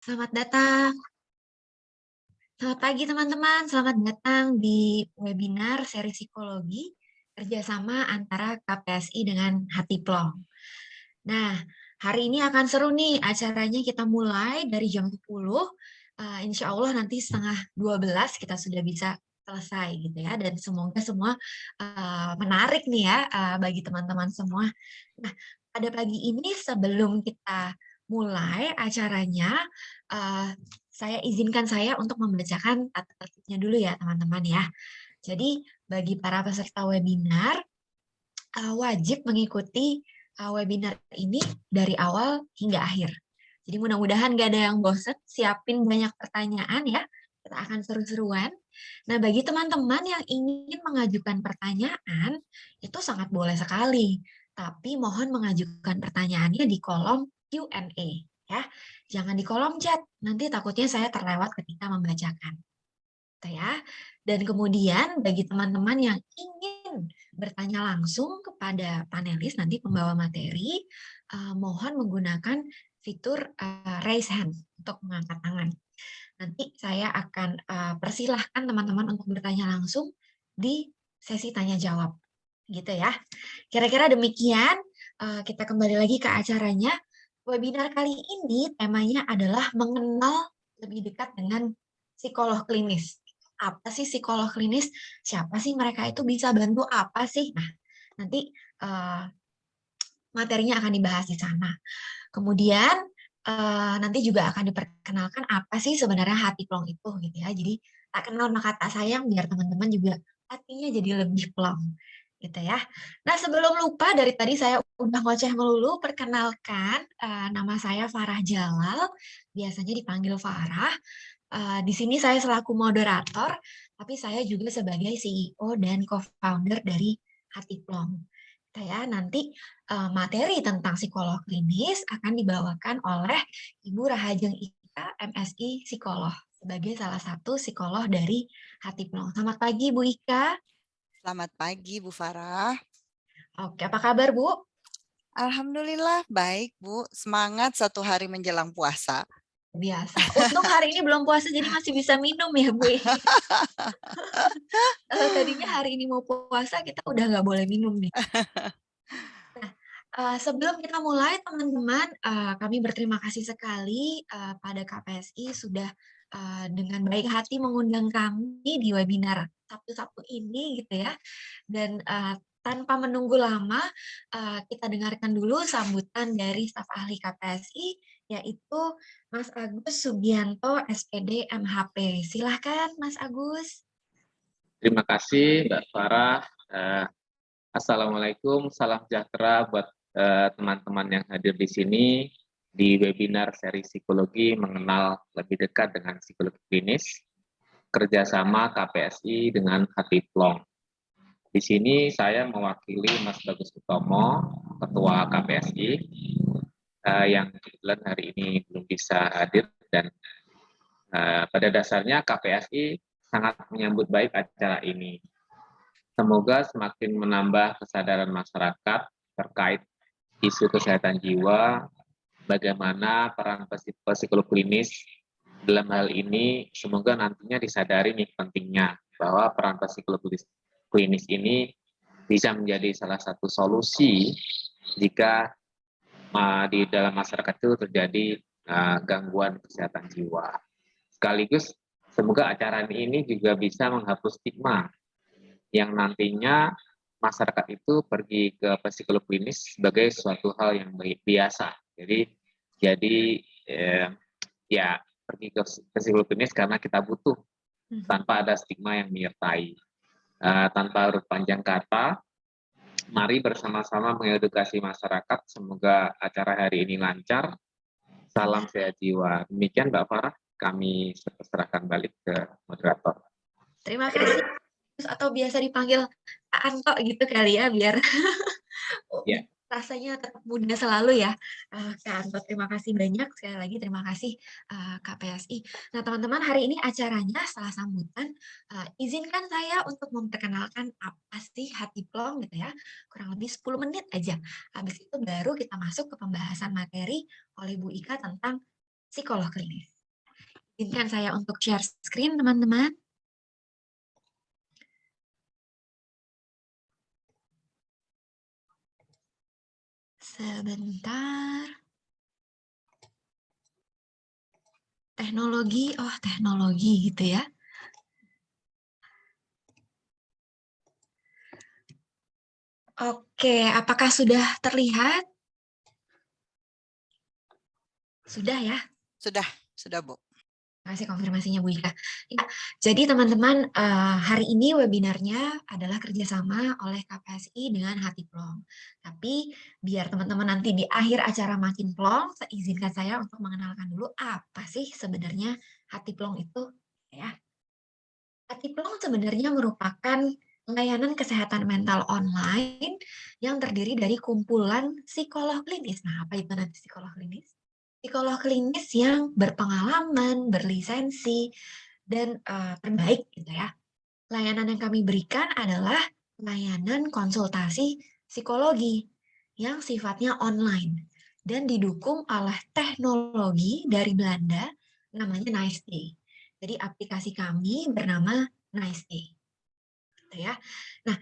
Selamat datang. Selamat pagi teman-teman, selamat datang di webinar seri psikologi kerjasama antara KPSI dengan Hatiplong. Nah, hari ini akan seru nih acaranya, kita mulai dari jam 10, insya Allah nanti setengah 12 kita sudah bisa selesai gitu ya, dan semoga semua menarik nih ya bagi teman-teman semua. Nah, pada pagi ini sebelum kita mulai acaranya, eh, saya untuk membacakan tata tertibnya dulu ya teman-teman ya. Jadi bagi para peserta webinar wajib mengikuti webinar ini dari awal hingga akhir. Jadi mudah-mudahan gak ada yang bosen, siapin banyak pertanyaan ya, kita akan seru-seruan. Nah, bagi teman-teman yang ingin mengajukan pertanyaan, itu sangat boleh sekali. Tapi mohon mengajukan pertanyaannya di kolom Q&A ya. Jangan di kolom chat, nanti takutnya saya terlewat ketika membacakan. Gitu ya. Dan kemudian bagi teman-teman yang ingin bertanya langsung kepada panelis nanti pembawa materi, mohon menggunakan fitur raise hand untuk mengangkat tangan. Nanti saya akan persilahkan teman-teman untuk bertanya langsung di sesi tanya jawab. Gitu ya. Kira-kira demikian, kita kembali lagi ke acaranya. Webinar kali ini temanya adalah mengenal lebih dekat dengan psikolog klinis. Apa sih psikolog klinis? Siapa sih mereka itu, bisa bantu apa sih? Nah, nanti materinya akan dibahas di sana. Kemudian nanti juga akan diperkenalkan apa sih sebenarnya hati plong itu gitu ya. Jadi tak kenal maka tak sayang, biar teman-teman juga hatinya jadi lebih plong gitu ya. Nah, sebelum lupa, dari tadi saya udah ngoceh melulu, perkenalkan nama saya Farah Jalal, biasanya dipanggil Farah. Di sini saya selaku moderator, tapi saya juga sebagai CEO dan co-founder dari Hati Plong. Ya, nanti materi tentang psikolog klinis akan dibawakan oleh Ibu Rahajeng Ika, MSI Psikolog, sebagai salah satu psikolog dari Hati Plong. Selamat pagi, Bu Ika. Selamat pagi, Bu Farah. Oke, apa kabar, Bu? Alhamdulillah baik, Bu. Semangat satu hari menjelang puasa. Biasa. Untung hari ini belum puasa, jadi masih bisa minum ya, Bu. Kalau tadinya hari ini mau puasa, kita udah nggak boleh minum nih. Nah, sebelum kita mulai teman-teman, kami berterima kasih sekali pada KPSI sudah dengan baik hati mengundang kami di webinar Sabtu-Sabtu ini gitu ya. Dan tanpa menunggu lama, kita dengarkan dulu sambutan dari staf ahli KPSI, yaitu Mas Agus Sugianto, SPD MHP. Silahkan Mas Agus. Terima kasih Mbak Farah. Assalamualaikum, salam sejahtera buat teman-teman yang hadir di sini di webinar seri psikologi mengenal lebih dekat dengan psikologi klinis kerjasama KPSI dengan Hati Plong. Di sini saya mewakili Mas Bagus Utomo, Ketua KPSI, yang kebetulan hari ini belum bisa hadir, dan pada dasarnya KPSI sangat menyambut baik acara ini. Semoga semakin menambah kesadaran masyarakat terkait isu kesehatan jiwa, bagaimana peran psikolog klinis dalam hal ini, semoga nantinya disadari nih pentingnya bahwa peran psikolog klinis ini bisa menjadi salah satu solusi jika di dalam masyarakat itu terjadi gangguan kesehatan jiwa. Sekaligus semoga acara ini juga bisa menghapus stigma yang nantinya masyarakat itu pergi ke psikolog klinis sebagai suatu hal yang biasa. Jadi ya pergi ke psikolog klinis karena kita butuh, tanpa ada stigma yang menyertai. Tanpa urut panjang kata, mari bersama-sama mengedukasi masyarakat. Semoga acara hari ini lancar. Salam sehat jiwa. Demikian Mbak Farah, kami serahkan balik ke moderator. Terima kasih. Atau biasa dipanggil Pak Anto gitu kali ya, biar Ya. rasanya tetap muda selalu ya. Kak Anto, terima kasih banyak. Sekali lagi terima kasih KPSI. Nah teman-teman, hari ini acaranya setelah sambutan, izinkan saya untuk memperkenalkan apa sih Hati Plong gitu ya. Kurang lebih 10 menit aja. Habis itu baru kita masuk ke pembahasan materi oleh Bu Ika tentang psikolog klinis. Izinkan saya untuk share screen, teman-teman. Sebentar. Teknologi, oh teknologi gitu ya. Oke, apakah sudah terlihat? Sudah ya? Sudah Bu. Terima kasih konfirmasinya Bu Ika. Ya, jadi teman-teman, hari ini webinarnya adalah kerjasama oleh KPSI dengan Hati Plong. Tapi biar teman-teman nanti di akhir acara makin plong, izinkan saya untuk mengenalkan dulu apa sih sebenarnya Hati Plong itu. Ya, Hati Plong sebenarnya merupakan layanan kesehatan mental online yang terdiri dari kumpulan psikolog klinis. Nah, apa itu nanti psikolog klinis? Psikolog klinis yang berpengalaman, berlisensi, dan terbaik gitu ya. Layanan yang kami berikan adalah layanan konsultasi psikologi yang sifatnya online dan didukung oleh teknologi dari Belanda namanya Nice Day. Jadi aplikasi kami bernama Nice Day. Gitu ya. Nah,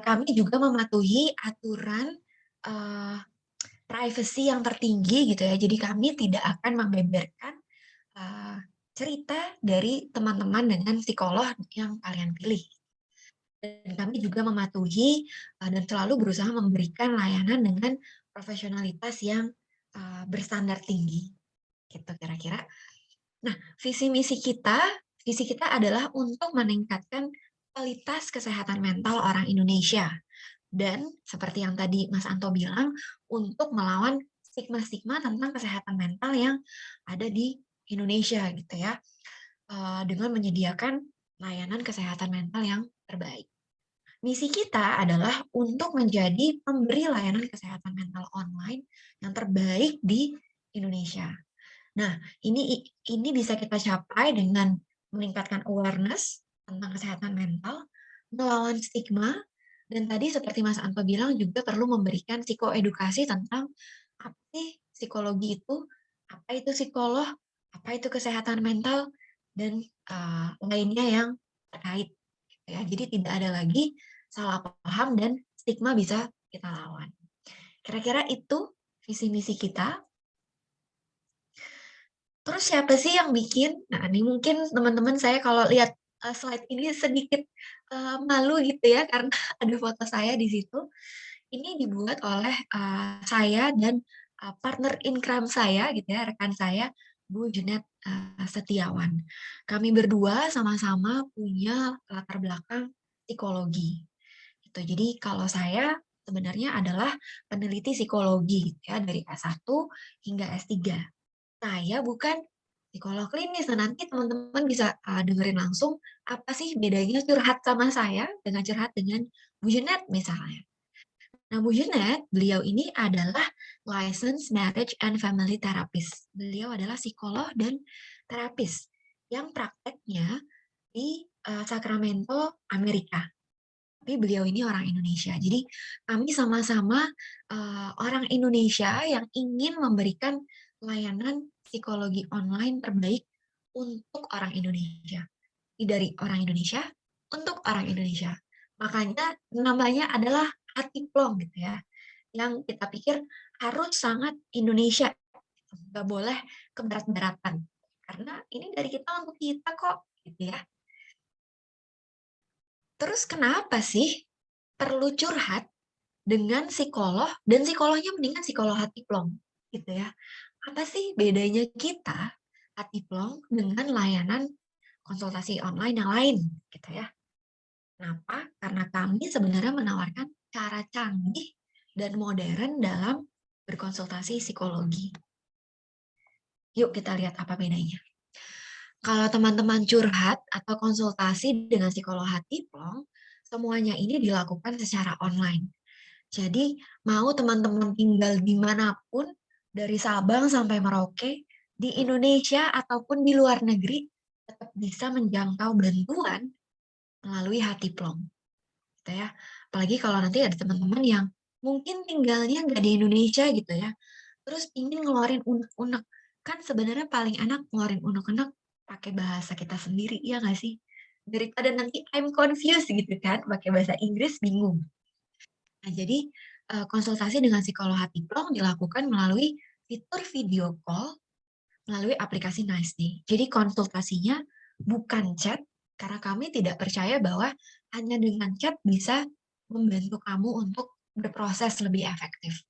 kami juga mematuhi aturan privacy yang tertinggi gitu ya. Jadi kami tidak akan membeberkan cerita dari teman-teman dengan psikolog yang kalian pilih. Dan kami juga mematuhi dan selalu berusaha memberikan layanan dengan profesionalitas yang berstandar tinggi. Gitu kira-kira. Nah, visi kita adalah untuk meningkatkan kualitas kesehatan mental orang Indonesia. Dan seperti yang tadi Mas Anto bilang, untuk melawan stigma-stigma tentang kesehatan mental yang ada di Indonesia gitu ya, dengan menyediakan layanan kesehatan mental yang terbaik. Misi kita adalah untuk menjadi pemberi layanan kesehatan mental online yang terbaik di Indonesia. Nah, ini bisa kita capai dengan meningkatkan awareness tentang kesehatan mental, melawan stigma, dan tadi seperti Mas Anto bilang juga perlu memberikan psikoedukasi tentang apa sih psikologi itu, apa itu psikolog, apa itu kesehatan mental, dan lainnya yang terkait. Ya, jadi tidak ada lagi salah paham dan stigma bisa kita lawan. Kira-kira itu visi misi kita. Terus siapa sih yang bikin? Nah, ini mungkin teman-teman saya kalau lihat slide ini sedikit malu gitu ya karena ada foto saya di situ. Ini dibuat oleh saya dan partner income saya gitu ya, rekan saya Bu Junet Setiawan. Kami berdua sama-sama punya latar belakang psikologi. Gitu. Jadi kalau saya sebenarnya adalah peneliti psikologi gitu ya dari S1 hingga S3. Saya bukan psikolog klinis. Nah, nanti teman-teman bisa dengerin langsung apa sih bedanya curhat sama saya dengan curhat dengan Bu Jenet misalnya. Nah, Bu Jenet, beliau ini adalah licensed marriage and family therapist. Beliau adalah psikolog dan terapis yang prakteknya di Sacramento, Amerika. Tapi beliau ini orang Indonesia. Jadi kami sama-sama orang Indonesia yang ingin memberikan layanan psikologi online terbaik untuk orang Indonesia. Dari orang Indonesia untuk orang Indonesia. Makanya namanya adalah Hati Plong gitu ya. Yang kita pikir harus sangat Indonesia. Nggak boleh keberat-beratan. Karena ini dari kita untuk kita kok gitu ya. Terus kenapa sih perlu curhat dengan psikolog dan psikolognya mendingan psikolog Hati Plong gitu ya. Apa sih bedanya kita Hati Plong dengan layanan konsultasi online yang lain gitu ya. Kenapa? Karena kami sebenarnya menawarkan cara canggih dan modern dalam berkonsultasi psikologi. Yuk kita lihat apa bedanya. Kalau teman-teman curhat atau konsultasi dengan psikolog Hati Plong, semuanya ini dilakukan secara online. Jadi mau teman-teman tinggal dimanapun, dari Sabang sampai Merauke, di Indonesia ataupun di luar negeri, tetap bisa menjangkau bantuan melalui Hati Plong. Gitu ya. Apalagi kalau nanti ada teman-teman yang mungkin tinggalnya nggak di Indonesia gitu ya, terus ingin ngeluarin unek-unek, Kan sebenarnya paling enak ngeluarin unek-unek pakai bahasa kita sendiri, iya nggak sih? Daripada nanti I'm confused gitu kan, pakai bahasa Inggris bingung. Nah, jadi konsultasi dengan psikolog hati plong dilakukan melalui fitur video call melalui aplikasi Nice Day. Jadi konsultasinya bukan chat, karena kami tidak percaya bahwa hanya dengan chat bisa membantu kamu untuk berproses lebih efektif.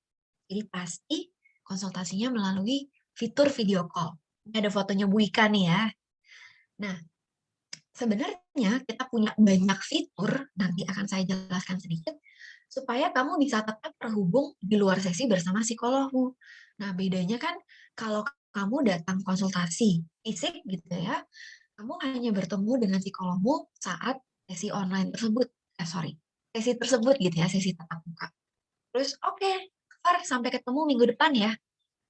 Jadi pasti konsultasinya melalui fitur video call. Ini ada fotonya Bu Ika nih ya. Nah, sebenarnya kita punya banyak fitur, nanti akan saya jelaskan sedikit, supaya kamu bisa tetap terhubung di luar sesi bersama psikologmu. Nah, bedanya kan kalau kamu datang konsultasi fisik gitu ya, kamu hanya bertemu dengan psikologmu saat sesi online tersebut. Sesi tersebut gitu ya, sesi tatap muka. Terus oke, Far, sampai ketemu minggu depan ya.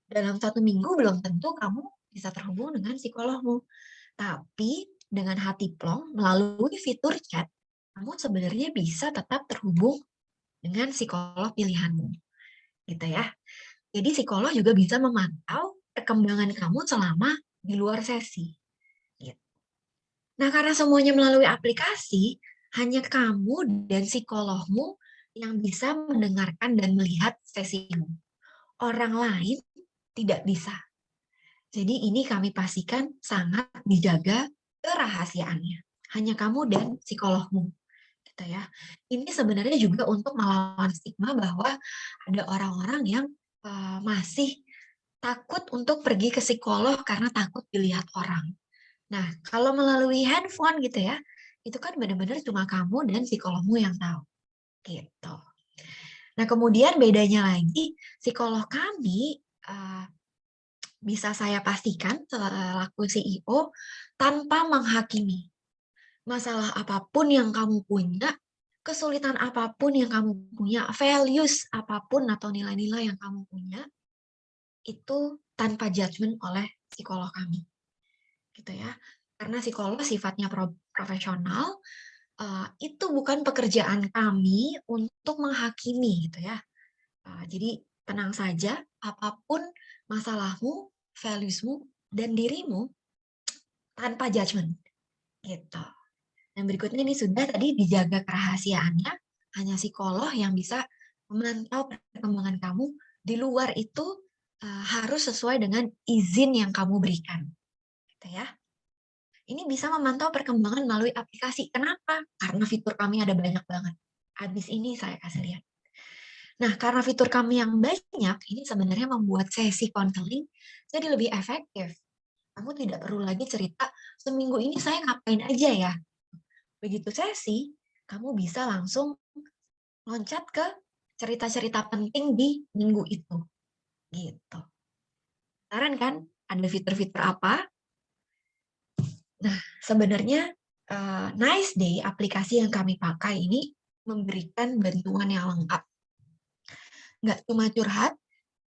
Dalam 1 minggu belum tentu kamu bisa terhubung dengan psikologmu. Tapi dengan hati plong melalui fitur chat, kamu sebenarnya bisa tetap terhubung dengan psikolog pilihanmu. Gitu ya. Jadi psikolog juga bisa memantau perkembangan kamu selama di luar sesi. Gitu. Nah, karena semuanya melalui aplikasi, hanya kamu dan psikologmu yang bisa mendengarkan dan melihat sesimu. Orang lain tidak bisa. Jadi ini kami pastikan sangat dijaga kerahasiaannya. Hanya kamu dan psikologmu. Gitu ya. Ini sebenarnya juga untuk melawan stigma bahwa ada orang-orang yang masih takut untuk pergi ke psikolog karena takut dilihat orang. Nah, kalau melalui handphone gitu ya, itu kan benar-benar cuma kamu dan psikologmu yang tahu. Gitu. Nah, kemudian bedanya lagi, psikolog kami bisa saya pastikan selaku CEO tanpa menghakimi. Masalah apapun yang kamu punya, kesulitan apapun yang kamu punya, values apapun atau nilai-nilai yang kamu punya, itu tanpa judgement oleh psikolog kami. Gitu ya. Karena psikolog sifatnya profesional, itu bukan pekerjaan kami untuk menghakimi gitu ya. Jadi tenang saja, apapun masalahmu, valuesmu, dan dirimu tanpa judgement. Gitu. Dan berikutnya ini sudah tadi dijaga kerahasiaannya, hanya psikolog yang bisa memantau perkembangan kamu. Di luar itu harus sesuai dengan izin yang kamu berikan. Gitu ya. Ini bisa memantau perkembangan melalui aplikasi. Kenapa? Karena fitur kami ada banyak banget. Habis ini saya kasih lihat. Nah, karena fitur kami yang banyak, ini sebenarnya membuat sesi konseling jadi lebih efektif. Kamu tidak perlu lagi cerita, seminggu ini saya ngapain aja ya. Begitu sesi, kamu bisa langsung loncat ke cerita-cerita penting di minggu itu. Gitu. Saran kan? Ada fitur-fitur apa? Nah, sebenarnya Nice Day, aplikasi yang kami pakai ini memberikan bantuan yang lengkap. Nggak cuma curhat,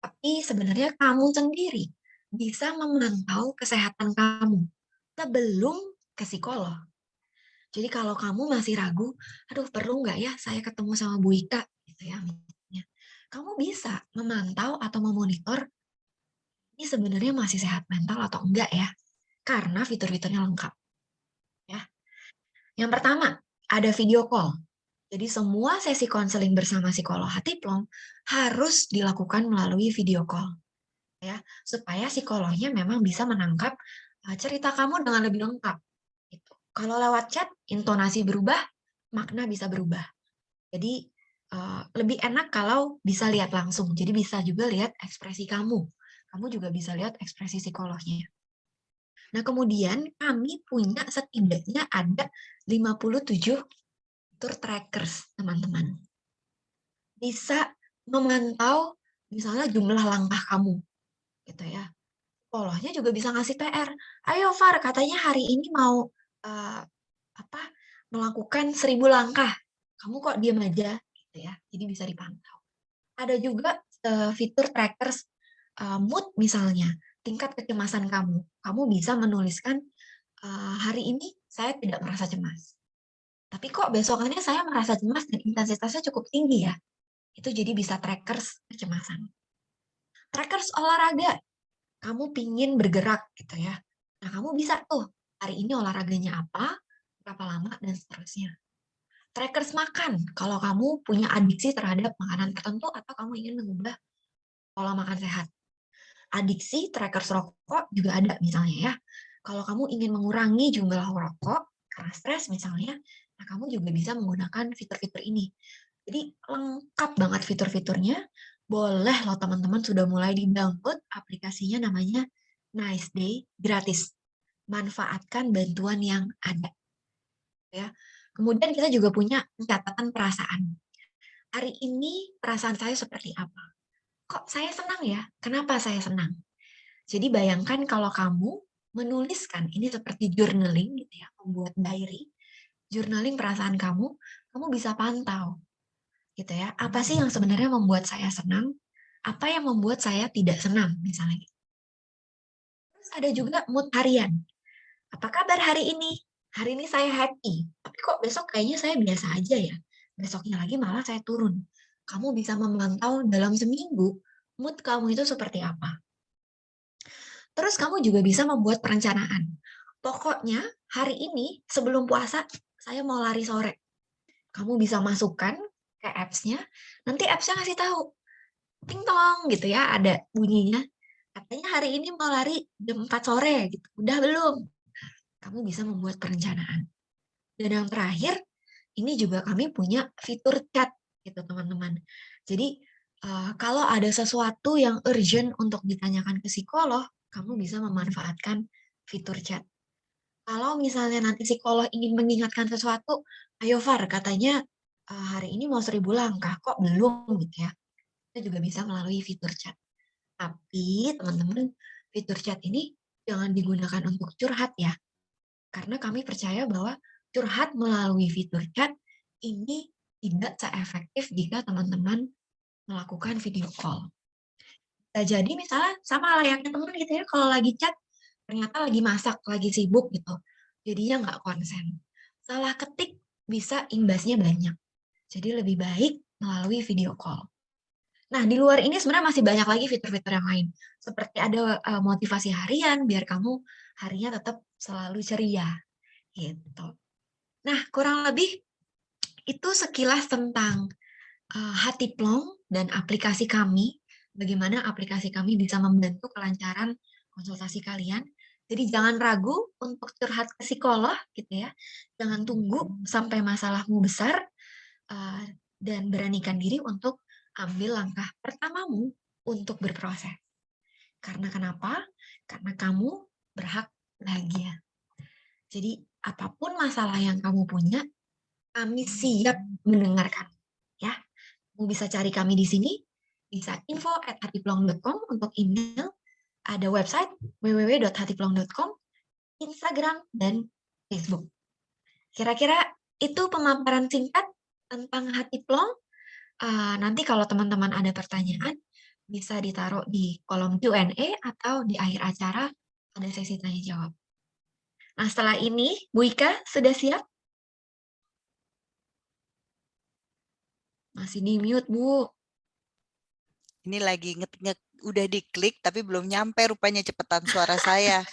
tapi sebenarnya kamu sendiri bisa memantau kesehatan kamu sebelum ke psikolog. Jadi kalau kamu masih ragu, aduh perlu nggak ya saya ketemu sama Bu Ika, gitu ya, misalnya. Kamu bisa memantau atau memonitor ini sebenarnya masih sehat mental atau enggak ya, karena fitur-fiturnya lengkap. Ya. Yang pertama, ada video call. Jadi semua sesi konseling bersama psikolog hati plong harus dilakukan melalui video call. Ya, supaya psikolognya memang bisa menangkap cerita kamu dengan lebih lengkap. Gitu. Kalau lewat chat, intonasi berubah, makna bisa berubah. Jadi lebih enak kalau bisa lihat langsung. Jadi bisa juga lihat ekspresi kamu. Kamu juga bisa lihat ekspresi psikolognya. Nah, kemudian kami punya setidaknya ada 57 tour trackers, teman-teman. Bisa memantau misalnya jumlah langkah kamu, gitu ya. Psikolognya juga bisa ngasih PR. Ayo Far, katanya hari ini mau melakukan 1000 langkah. Kamu kok diam aja, gitu ya. Jadi bisa dipantau. Ada juga fitur trackers mood misalnya, tingkat kecemasan kamu. Kamu bisa menuliskan hari ini saya tidak merasa cemas. Tapi kok besokannya saya merasa cemas dan intensitasnya cukup tinggi ya. Itu jadi bisa trackers kecemasan. Trackers olahraga. kamu pingin bergerak gitu ya. Nah, kamu bisa tuh hari ini olahraganya apa, berapa lama, dan seterusnya. Trackers makan, kalau kamu punya adiksi terhadap makanan tertentu atau kamu ingin mengubah pola makan sehat. Adiksi trackers rokok juga ada misalnya ya. Kalau kamu ingin mengurangi jumlah rokok karena stres misalnya, nah kamu juga bisa menggunakan fitur-fitur ini. Jadi lengkap banget fitur-fiturnya. Boleh loh teman-teman sudah mulai di-download aplikasinya, namanya Nice Day, gratis. Manfaatkan bantuan yang ada. Ya. Kemudian kita juga punya pencatatan perasaan. Hari ini perasaan saya seperti apa? Kok saya senang ya? Kenapa saya senang? Jadi bayangkan kalau kamu menuliskan, ini seperti journaling gitu ya, membuat diary, journaling perasaan kamu bisa pantau gitu ya. Apa sih yang sebenarnya membuat saya senang? Apa yang membuat saya tidak senang misalnya gitu. Terus ada juga mood harian. Apa kabar hari ini? Hari ini saya happy, tapi kok besok kayaknya saya biasa aja ya. Besoknya lagi malah saya turun. Kamu bisa memantau dalam seminggu mood kamu itu seperti apa. Terus kamu juga bisa membuat perencanaan. Pokoknya hari ini sebelum puasa saya mau lari sore. Kamu bisa masukkan ke apps-nya, nanti apps-nya ngasih tahu, ting tong gitu ya, ada bunyinya. Katanya hari ini mau lari jam 4 sore gitu. Udah belum? Kamu bisa membuat perencanaan. Dan yang terakhir, ini juga kami punya fitur chat gitu teman-teman. Jadi kalau ada sesuatu yang urgent untuk ditanyakan ke psikolog, kamu bisa memanfaatkan fitur chat. Kalau misalnya nanti psikolog ingin mengingatkan sesuatu, ayo Far, katanya hari ini mau 1000 langkah, kok belum gitu ya. Itu juga bisa melalui fitur chat. Tapi teman-teman, fitur chat ini jangan digunakan untuk curhat ya. Karena kami percaya bahwa curhat melalui fitur chat ini tidak seefektif jika teman-teman melakukan video call. Bisa jadi misalnya sama layaknya teman gitu ya, kalau lagi chat ternyata lagi masak, lagi sibuk gitu. Jadinya nggak konsen. Salah ketik bisa imbasnya banyak. Jadi lebih baik melalui video call. Nah, di luar ini sebenarnya masih banyak lagi fitur-fitur yang lain. Seperti ada motivasi harian, biar kamu harinya tetap selalu ceria. Gitu. Nah, kurang lebih itu sekilas tentang Hati Plong dan aplikasi kami, bagaimana aplikasi kami bisa membantu kelancaran konsultasi kalian. Jadi jangan ragu untuk curhat ke psikolog gitu ya. Jangan tunggu sampai masalahmu besar dan beranikan diri untuk ambil langkah pertamamu untuk berproses. Karena kenapa? Karena kamu berhak bahagia. Jadi apapun masalah yang kamu punya, kami siap mendengarkan. Ya, kamu bisa cari kami di sini, bisa info@hatiplong.com untuk email, ada website www.hatiplong.com, Instagram, dan Facebook. Kira-kira itu pemaparan singkat tentang Hati Plong. Nanti kalau teman-teman ada pertanyaan, bisa ditaruh di kolom Q&A atau di akhir acara ada sesi tanya jawab. Nah, setelah ini, Bu Ika sudah siap? Masih di mute, Bu. Ini lagi udah diklik tapi belum nyampe rupanya cepetan suara saya.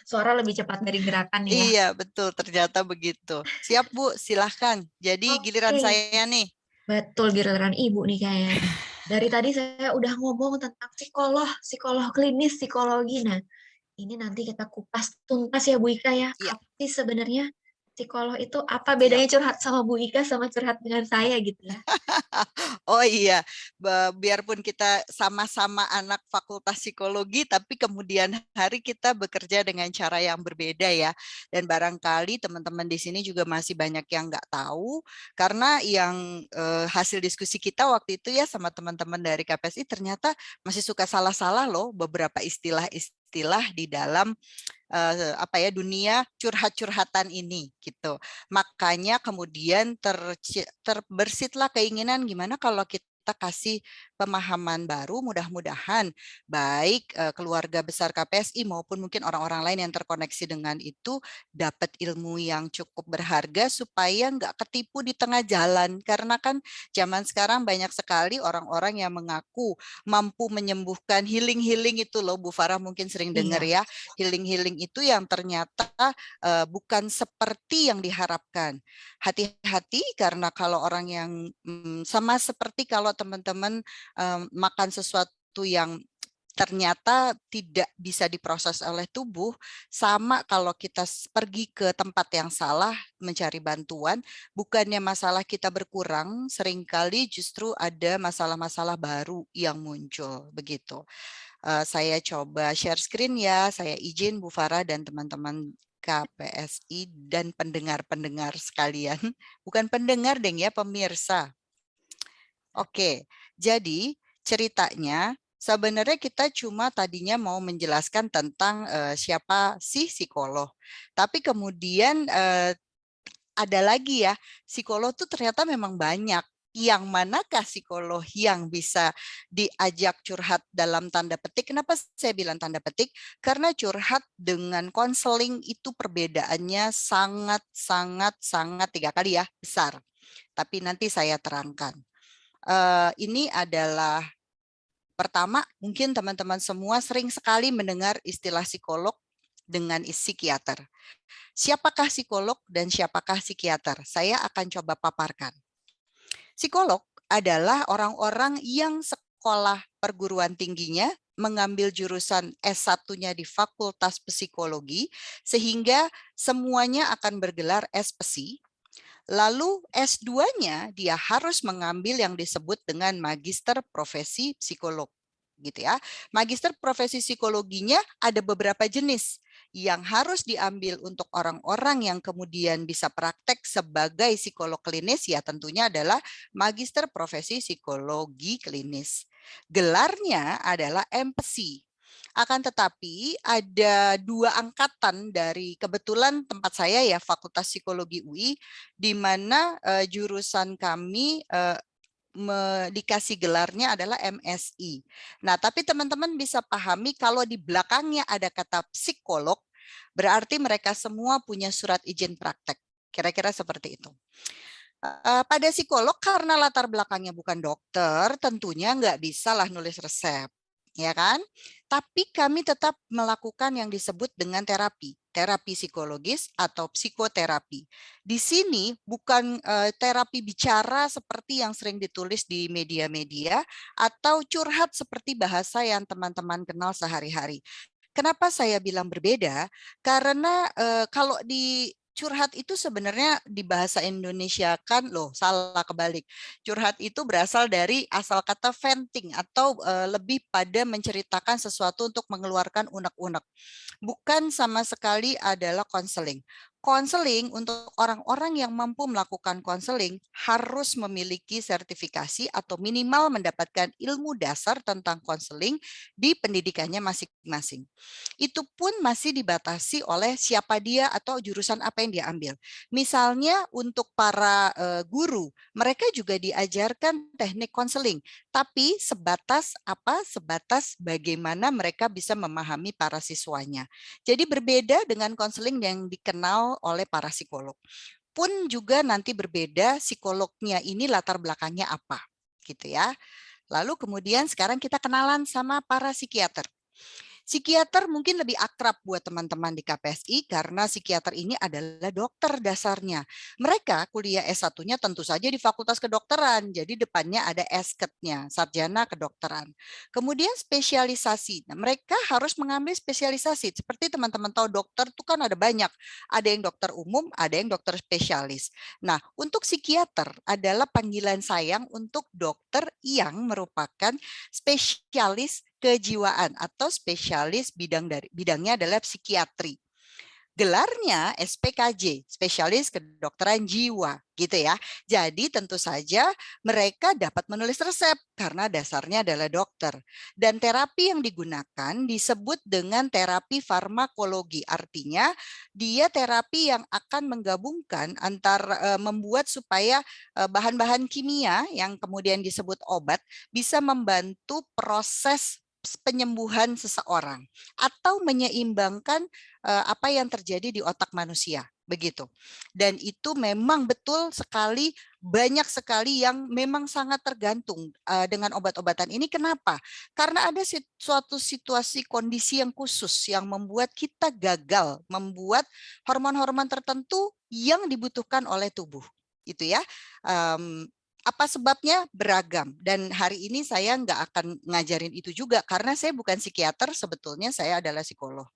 Suara lebih cepat dari gerakan ya. Iya, betul. Ternyata begitu. Siap, Bu. Silahkan. Jadi giliran saya nih. Betul, giliran Ibu nih kayaknya. Dari tadi saya udah ngomong tentang psikolog klinis, psikologi. Nah, ini nanti kita kupas tuntas ya Bu Ika ya. Iya. Apa sih sebenarnya psikolog itu, apa bedanya curhat sama Bu Ika sama curhat dengan saya gitu ya. Oh iya, biarpun kita sama-sama anak fakultas psikologi, tapi kemudian hari kita bekerja dengan cara yang berbeda ya. Dan barangkali teman-teman di sini juga masih banyak yang nggak tahu, karena yang hasil diskusi kita waktu itu ya sama teman-teman dari KPSI ternyata masih suka salah-salah loh beberapa istilah-istilah di dalam dunia curhat-curhatan ini gitu. Makanya kemudian terbersitlah keinginan gimana kalau kita kita kasih pemahaman baru, mudah-mudahan baik keluarga besar KPSI maupun mungkin orang-orang lain yang terkoneksi dengan itu dapat ilmu yang cukup berharga supaya nggak ketipu di tengah jalan. Karena kan zaman sekarang banyak sekali orang-orang yang mengaku mampu menyembuhkan healing-healing itu loh, Bu Farah mungkin sering dengar Iya. ya, healing-healing itu yang ternyata bukan seperti yang diharapkan. Hati-hati karena kalau orang yang sama seperti kalau teman-teman makan sesuatu yang ternyata tidak bisa diproses oleh tubuh, sama kalau kita pergi ke tempat yang salah mencari bantuan, bukannya masalah kita berkurang, seringkali justru ada masalah-masalah baru yang muncul, begitu. Saya coba share screen ya, saya izin Bu Farah dan teman-teman KPSI dan pendengar-pendengar sekalian, bukan pendengar deng ya, pemirsa. Oke, jadi ceritanya sebenarnya kita cuma tadinya mau menjelaskan tentang siapa sih psikolog. Tapi kemudian ada lagi ya, psikolog tuh ternyata memang banyak. Yang manakah psikolog yang bisa diajak curhat dalam tanda petik? Kenapa saya bilang tanda petik? Karena curhat dengan konseling itu perbedaannya sangat 3 kali ya, besar. Tapi nanti saya terangkan. Ini adalah pertama, mungkin teman-teman semua sering sekali mendengar istilah psikolog dengan psikiater. Siapakah psikolog dan siapakah psikiater? Saya akan coba paparkan. Psikolog adalah orang-orang yang sekolah perguruan tingginya mengambil jurusan S1-nya di Fakultas Psikologi, sehingga semuanya akan bergelar SPSI. Lalu S2-nya dia harus mengambil yang disebut dengan Magister Profesi Psikolog. Gitu ya. Magister Profesi Psikologinya ada beberapa jenis yang harus diambil untuk orang-orang yang kemudian bisa praktek sebagai psikolog klinis, ya tentunya adalah Magister Profesi Psikologi Klinis. Gelarnya adalah MPSI. Akan tetapi ada 2 angkatan dari kebetulan tempat saya ya Fakultas Psikologi UI, di mana jurusan kami dikasih gelarnya adalah MSI. Nah, tapi teman-teman bisa pahami kalau di belakangnya ada kata psikolog, berarti mereka semua punya surat izin praktek. Kira-kira seperti itu. Pada psikolog karena latar belakangnya bukan dokter, tentunya nggak bisa lah nulis resep. Ya kan? Tapi kami tetap melakukan yang disebut dengan terapi psikologis atau psikoterapi. Di sini bukan terapi bicara seperti yang sering ditulis di media-media atau curhat seperti bahasa yang teman-teman kenal sehari-hari. Kenapa saya bilang berbeda? Karena kalau di curhat itu sebenarnya di bahasa Indonesia kan salah kebalik. Curhat itu berasal dari asal kata venting atau lebih pada menceritakan sesuatu untuk mengeluarkan unek-unek. Bukan sama sekali adalah konseling. Konseling untuk orang-orang yang mampu melakukan konseling harus memiliki sertifikasi atau minimal mendapatkan ilmu dasar tentang konseling di pendidikannya masing-masing. Itu pun masih dibatasi oleh siapa dia atau jurusan apa yang dia ambil. Misalnya untuk para guru, mereka juga diajarkan teknik konseling, tapi sebatas apa? Sebatas bagaimana mereka bisa memahami para siswanya. Jadi berbeda dengan konseling yang dikenal oleh para psikolog. Pun juga nanti berbeda psikolognya ini latar belakangnya apa, gitu ya. Lalu kemudian sekarang kita kenalan sama para psikiater. Psikiater mungkin lebih akrab buat teman-teman di KPSI karena psikiater ini adalah dokter dasarnya. Mereka kuliah S1-nya tentu saja di Fakultas Kedokteran, jadi depannya ada SKED-nya, Sarjana Kedokteran. Kemudian spesialisasi. Nah, mereka harus mengambil spesialisasi. Seperti teman-teman tahu dokter itu kan ada banyak. Ada yang dokter umum, ada yang dokter spesialis. Nah, untuk psikiater adalah panggilan sayang untuk dokter yang merupakan spesialis kejiwaan atau spesialis bidangnya adalah psikiatri. gelarnya SPKJ, spesialis kedokteran jiwa, gitu ya. Jadi tentu saja mereka dapat menulis resep karena dasarnya adalah dokter. Dan terapi yang digunakan disebut dengan terapi farmakologi, artinya dia terapi yang akan menggabungkan antara membuat supaya bahan-bahan kimia yang kemudian disebut obat bisa membantu proses penyembuhan seseorang atau menyeimbangkan apa yang terjadi di otak manusia, begitu. Dan itu memang betul sekali, banyak sekali yang memang sangat tergantung dengan obat-obatan ini. Kenapa? Karena ada suatu situasi kondisi yang khusus yang membuat kita gagal membuat hormon-hormon tertentu yang dibutuhkan oleh tubuh. Itu ya. Apa sebabnya? Beragam. Dan hari ini saya nggak akan ngajarin itu juga karena saya bukan psikiater, sebetulnya saya adalah psikolog.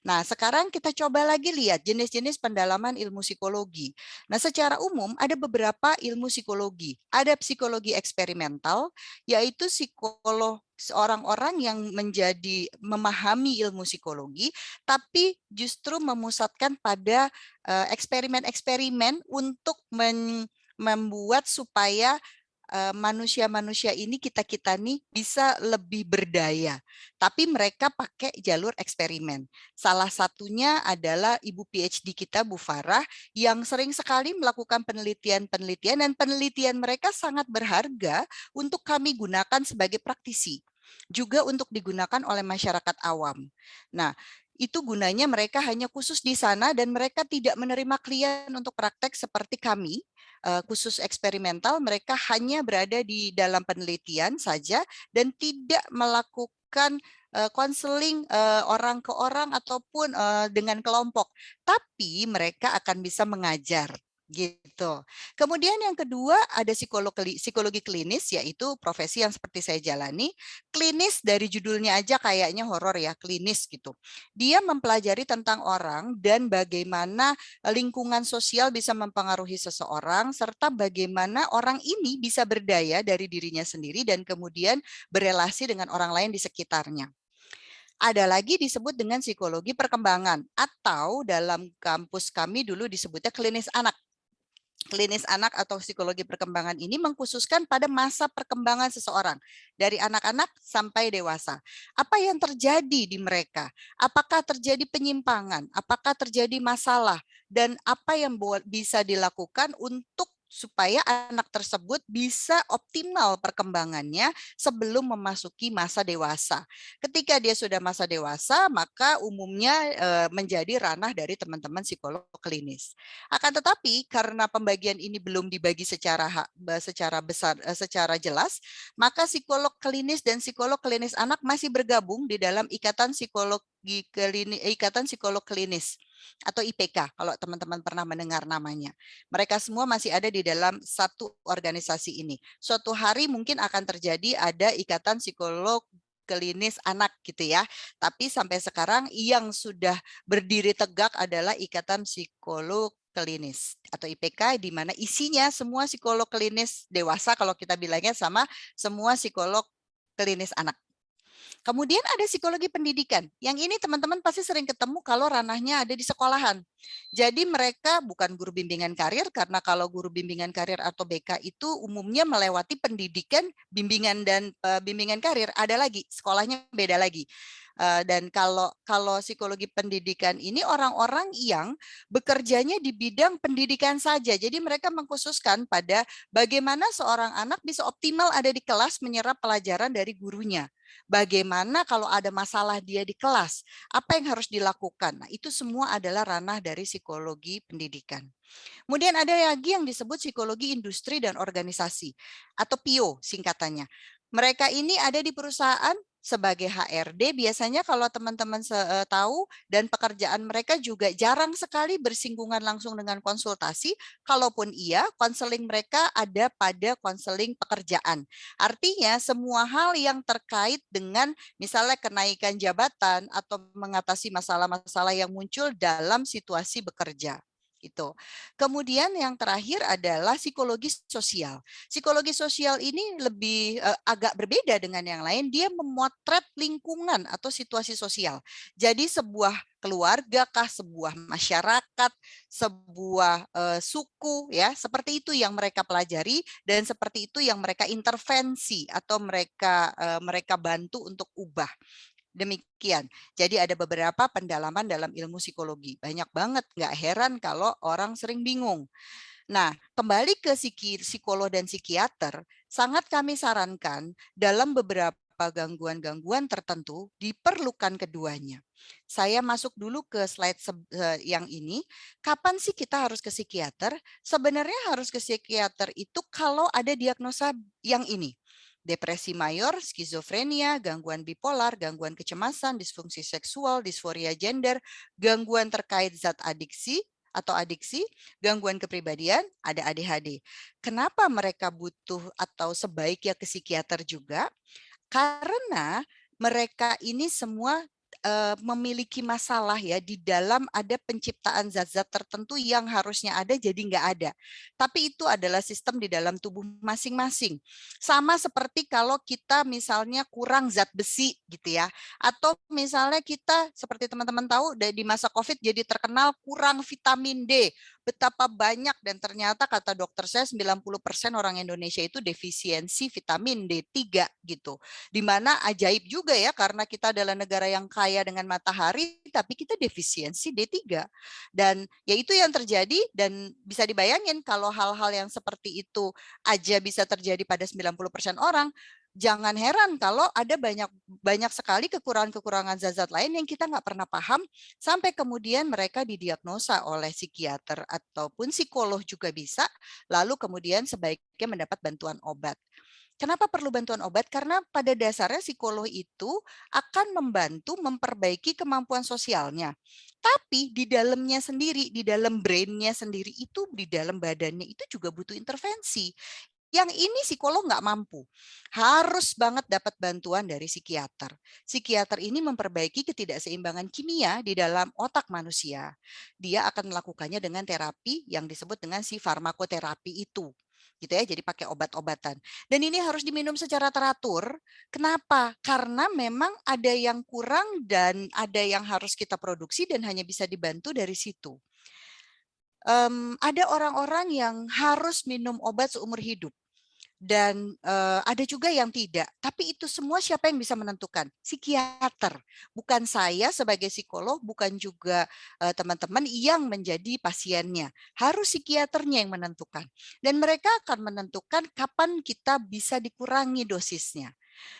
Nah, sekarang kita coba lagi lihat jenis-jenis pendalaman ilmu psikologi. Nah, secara umum ada beberapa ilmu psikologi. Ada psikologi eksperimental, yaitu psikolog orang-orang yang menjadi memahami ilmu psikologi, tapi justru memusatkan pada eksperimen-eksperimen untuk membuat supaya manusia-manusia ini, kita-kita nih bisa lebih berdaya. Tapi mereka pakai jalur eksperimen. Salah satunya adalah Ibu PhD kita, Bu Farah, yang sering sekali melakukan penelitian-penelitian dan penelitian mereka sangat berharga untuk kami gunakan sebagai praktisi. Juga untuk digunakan oleh masyarakat awam. Nah, itu gunanya mereka hanya khusus di sana dan mereka tidak menerima klien untuk praktek seperti kami. Khusus eksperimental, mereka hanya berada di dalam penelitian saja dan tidak melakukan konseling orang ke orang ataupun dengan kelompok, tapi mereka akan bisa mengajar gitu. Kemudian yang kedua ada psikologi klinis, yaitu profesi yang seperti saya jalani. Klinis dari judulnya aja kayaknya horor ya, klinis gitu. Dia mempelajari tentang orang dan bagaimana lingkungan sosial bisa mempengaruhi seseorang, serta bagaimana orang ini bisa berdaya dari dirinya sendiri dan kemudian berelasi dengan orang lain di sekitarnya. Ada lagi disebut dengan psikologi perkembangan, atau dalam kampus kami dulu disebutnya klinis anak. Klinis anak atau psikologi perkembangan ini mengkhususkan pada masa perkembangan seseorang, dari anak-anak sampai dewasa. Apa yang terjadi di mereka? Apakah terjadi penyimpangan? Apakah terjadi masalah? Dan apa yang bisa dilakukan untuk supaya anak tersebut bisa optimal perkembangannya sebelum memasuki masa dewasa. Ketika dia sudah masa dewasa, maka umumnya menjadi ranah dari teman-teman psikolog klinis. Akan tetapi karena pembagian ini belum dibagi secara besar, secara jelas, maka psikolog klinis dan psikolog klinis anak masih bergabung di dalam Ikatan Psikolog Klinis atau IPK kalau teman-teman pernah mendengar namanya. Mereka semua masih ada di dalam satu organisasi ini. Suatu hari mungkin akan terjadi ada Ikatan Psikolog Klinis anak gitu ya. Tapi sampai sekarang yang sudah berdiri tegak adalah Ikatan Psikolog Klinis atau IPK, di mana isinya semua psikolog klinis dewasa kalau kita bilangnya, sama semua psikolog klinis anak. Kemudian ada psikologi pendidikan. Yang ini teman-teman pasti sering ketemu kalau ranahnya ada di sekolahan. Jadi mereka bukan guru bimbingan karir, karena kalau guru bimbingan karir atau BK itu umumnya melewati pendidikan, bimbingan dan bimbingan karir, ada lagi, sekolahnya beda lagi. Dan kalau psikologi pendidikan ini orang-orang yang bekerjanya di bidang pendidikan saja. Jadi mereka mengkhususkan pada bagaimana seorang anak bisa optimal ada di kelas menyerap pelajaran dari gurunya. Bagaimana kalau ada masalah dia di kelas, apa yang harus dilakukan. Nah, itu semua adalah ranah dari psikologi pendidikan. Kemudian ada lagi yang disebut psikologi industri dan organisasi atau PIO singkatannya. Mereka ini ada di perusahaan sebagai HRD, biasanya kalau teman-teman tahu, dan pekerjaan mereka juga jarang sekali bersinggungan langsung dengan konsultasi. Kalaupun iya, konseling mereka ada pada konseling pekerjaan. Artinya semua hal yang terkait dengan misalnya kenaikan jabatan atau mengatasi masalah-masalah yang muncul dalam situasi bekerja. Itu. Kemudian yang terakhir adalah psikologi sosial. Psikologi sosial ini lebih agak berbeda dengan yang lain. Dia memotret lingkungan atau situasi sosial. Jadi sebuah keluarga kah, sebuah masyarakat, sebuah suku, ya, seperti itu yang mereka pelajari dan seperti itu yang mereka intervensi atau mereka bantu untuk ubah. Demikian. Jadi ada beberapa pendalaman dalam ilmu psikologi. Banyak banget, nggak heran kalau orang sering bingung. Nah, kembali ke psikolog dan psikiater, sangat kami sarankan dalam beberapa gangguan-gangguan tertentu diperlukan keduanya. Saya masuk dulu ke slide yang ini. Kapan sih kita harus ke psikiater? Sebenarnya harus ke psikiater itu kalau ada diagnosa yang ini. Depresi mayor, skizofrenia, gangguan bipolar, gangguan kecemasan, disfungsi seksual, disforia gender, gangguan terkait zat adiksi atau adiksi, gangguan kepribadian, ada ADHD. Kenapa mereka butuh atau sebaiknya ke psikiater juga? Karena mereka ini semua memiliki masalah ya di dalam ada penciptaan zat-zat tertentu yang harusnya ada jadi nggak ada. Tapi itu adalah sistem di dalam tubuh masing-masing. Sama seperti kalau kita misalnya kurang zat besi gitu ya. Atau misalnya kita seperti teman-teman tahu di masa COVID jadi terkenal kurang vitamin D. Betapa banyak dan ternyata kata dokter saya 90% orang Indonesia itu defisiensi vitamin D3 gitu. Dimana ajaib juga ya karena kita adalah negara yang kaya dengan matahari tapi kita defisiensi D3. Dan ya itu yang terjadi dan bisa dibayangin kalau hal-hal yang seperti itu aja bisa terjadi pada 90% orang, jangan heran kalau ada banyak sekali kekurangan-kekurangan zat-zat lain yang kita nggak pernah paham sampai kemudian mereka didiagnosa oleh psikiater ataupun psikolog juga bisa, lalu kemudian sebaiknya mendapat bantuan obat. Kenapa perlu bantuan obat? Karena pada dasarnya psikolog itu akan membantu memperbaiki kemampuan sosialnya. Tapi di dalamnya sendiri, di dalam brain-nya sendiri itu, di dalam badannya itu juga butuh intervensi. Yang ini psikolog nggak mampu. Harus banget dapat bantuan dari psikiater. Psikiater ini memperbaiki ketidakseimbangan kimia di dalam otak manusia. Dia akan melakukannya dengan terapi yang disebut dengan si farmakoterapi itu. Gitu ya, jadi pakai obat-obatan. Dan ini harus diminum secara teratur. Kenapa? Karena memang ada yang kurang dan ada yang harus kita produksi dan hanya bisa dibantu dari situ. Ada orang-orang yang harus minum obat seumur hidup. Dan ada juga yang tidak. Tapi itu semua siapa yang bisa menentukan? Psikiater. Bukan saya sebagai psikolog, bukan juga teman-teman yang menjadi pasiennya. Harus psikiaternya yang menentukan. Dan mereka akan menentukan kapan kita bisa dikurangi dosisnya.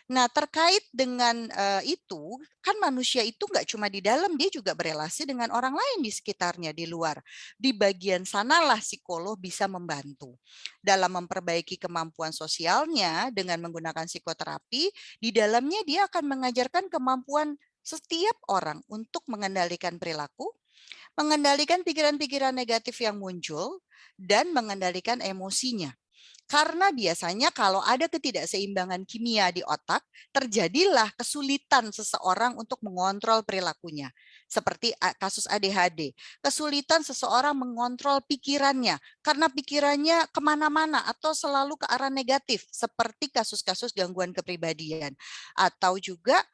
Nah, terkait dengan itu, kan manusia itu nggak cuma di dalam, dia juga berelasi dengan orang lain di sekitarnya, di luar. Di bagian sanalah psikolog bisa membantu. Dalam memperbaiki kemampuan sosialnya dengan menggunakan psikoterapi, di dalamnya dia akan mengajarkan kemampuan setiap orang untuk mengendalikan perilaku, mengendalikan pikiran-pikiran negatif yang muncul, dan mengendalikan emosinya. Karena biasanya kalau ada ketidakseimbangan kimia di otak, terjadilah kesulitan seseorang untuk mengontrol perilakunya. Seperti kasus ADHD. Kesulitan seseorang mengontrol pikirannya, karena pikirannya kemana-mana atau selalu ke arah negatif. Seperti kasus-kasus gangguan kepribadian. Atau juga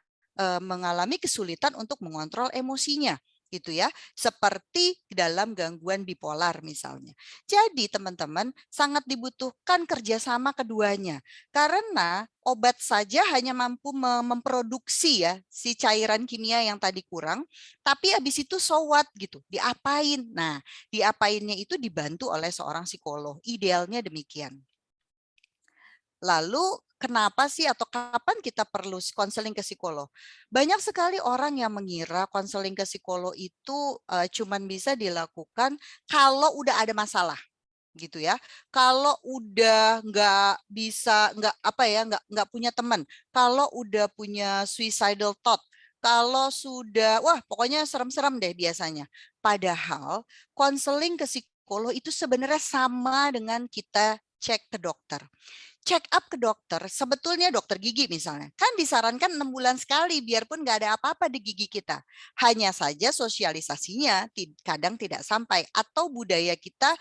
mengalami kesulitan untuk mengontrol emosinya. Gitu ya, seperti dalam gangguan bipolar misalnya. Jadi teman-teman sangat dibutuhkan kerjasama keduanya karena obat saja hanya mampu memproduksi ya si cairan kimia yang tadi kurang, tapi habis itu so what gitu, diapain? Nah, diapainnya itu dibantu oleh seorang psikolog. Idealnya demikian. Lalu kenapa sih atau kapan kita perlu konseling ke psikolog? Banyak sekali orang yang mengira konseling ke psikolog itu cuman bisa dilakukan kalau udah ada masalah gitu ya. Kalau udah nggak bisa, nggak punya teman, kalau udah punya suicidal thought, kalau sudah, wah pokoknya serem-serem deh biasanya. Padahal konseling ke psikolog itu sebenarnya sama dengan kita cek ke dokter. check up ke dokter, sebetulnya dokter gigi misalnya, kan disarankan 6 bulan sekali, biarpun nggak ada apa-apa di gigi kita. Hanya saja sosialisasinya kadang tidak sampai, atau budaya kita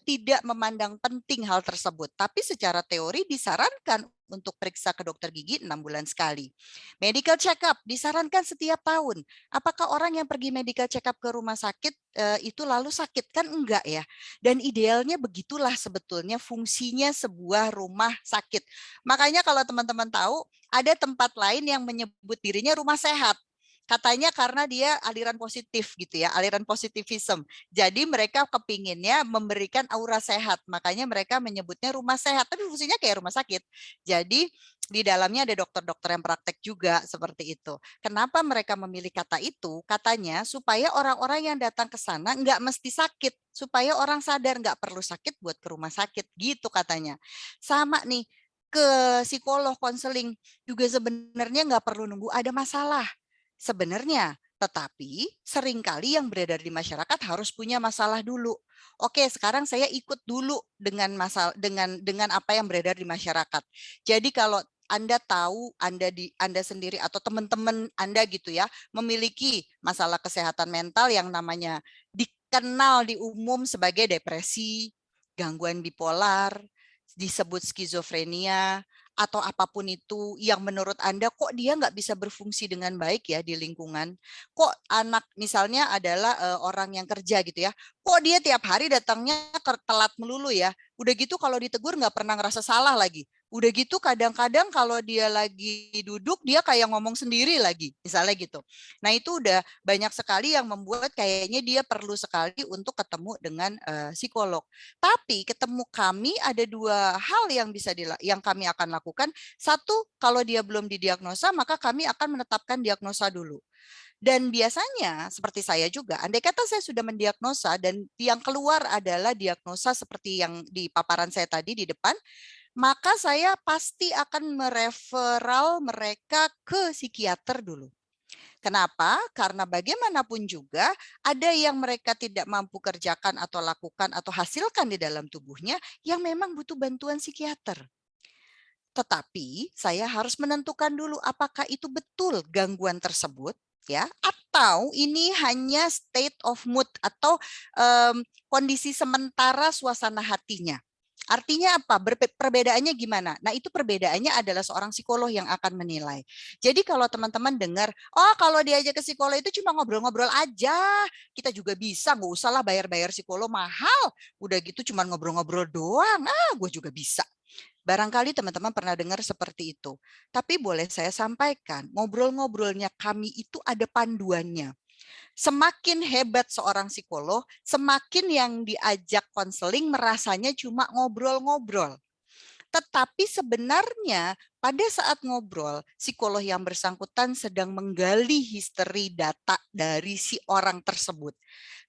tidak memandang penting hal tersebut. Tapi secara teori disarankan untuk periksa ke dokter gigi 6 bulan sekali. Medical check up disarankan setiap tahun. Apakah orang yang pergi medical check up ke rumah sakit itu lalu sakit? Kan enggak ya. Dan idealnya begitulah sebetulnya fungsinya sebuah rumah sakit. Makanya kalau teman-teman tahu, ada tempat lain yang menyebut dirinya rumah sehat. Katanya karena dia aliran positif gitu ya, aliran positivism. Jadi mereka kepinginnya memberikan aura sehat, makanya mereka menyebutnya rumah sehat, tapi fungsinya kayak rumah sakit. Jadi di dalamnya ada dokter-dokter yang praktek juga seperti itu. Kenapa mereka memilih kata itu? Katanya supaya orang-orang yang datang ke sana nggak mesti sakit, supaya orang sadar nggak perlu sakit buat ke rumah sakit, gitu katanya. Sama nih, ke psikolog, konseling juga sebenarnya nggak perlu nunggu ada masalah. Sebenarnya, tetapi seringkali yang beredar di masyarakat harus punya masalah dulu. Oke, sekarang saya ikut dulu dengan masalah dengan apa yang beredar di masyarakat. Jadi kalau Anda tahu, Anda sendiri atau teman-teman Anda gitu ya, memiliki masalah kesehatan mental yang namanya dikenal di umum sebagai depresi, gangguan bipolar, disebut skizofrenia, atau apapun itu yang menurut Anda kok dia nggak bisa berfungsi dengan baik ya di lingkungan. Kok anak misalnya adalah orang yang kerja gitu ya, kok dia tiap hari datangnya telat melulu ya. Udah gitu kalau ditegur nggak pernah ngerasa salah lagi. Udah gitu kadang-kadang kalau dia lagi duduk dia kayak ngomong sendiri lagi, misalnya gitu. Nah itu udah banyak sekali yang membuat kayaknya dia perlu sekali untuk ketemu dengan psikolog. Tapi ketemu kami ada 2 hal yang yang kami akan lakukan. Satu, kalau dia belum didiagnosa, maka kami akan menetapkan diagnosa dulu. Dan biasanya seperti saya juga, andai kata saya sudah mendiagnosa dan yang keluar adalah diagnosa seperti yang di paparan saya tadi di depan, maka saya pasti akan mereferal mereka ke psikiater dulu. Kenapa? Karena bagaimanapun juga ada yang mereka tidak mampu kerjakan atau lakukan atau hasilkan di dalam tubuhnya yang memang butuh bantuan psikiater. Tetapi saya harus menentukan dulu apakah itu betul gangguan tersebut ya atau ini hanya state of mood atau kondisi sementara suasana hatinya. Artinya apa? Perbedaannya gimana? Nah, itu perbedaannya adalah seorang psikolog yang akan menilai. Jadi kalau teman-teman dengar, oh kalau diajak ke psikolog itu cuma ngobrol-ngobrol aja, kita juga bisa, nggak usah lah bayar-bayar psikolog mahal. Udah gitu cuma ngobrol-ngobrol doang, gue juga bisa. Barangkali teman-teman pernah dengar seperti itu. Tapi boleh saya sampaikan, ngobrol-ngobrolnya kami itu ada panduannya. Semakin hebat seorang psikolog, semakin yang diajak konseling merasanya cuma ngobrol-ngobrol. Tetapi sebenarnya pada saat ngobrol, psikolog yang bersangkutan sedang menggali history data dari si orang tersebut.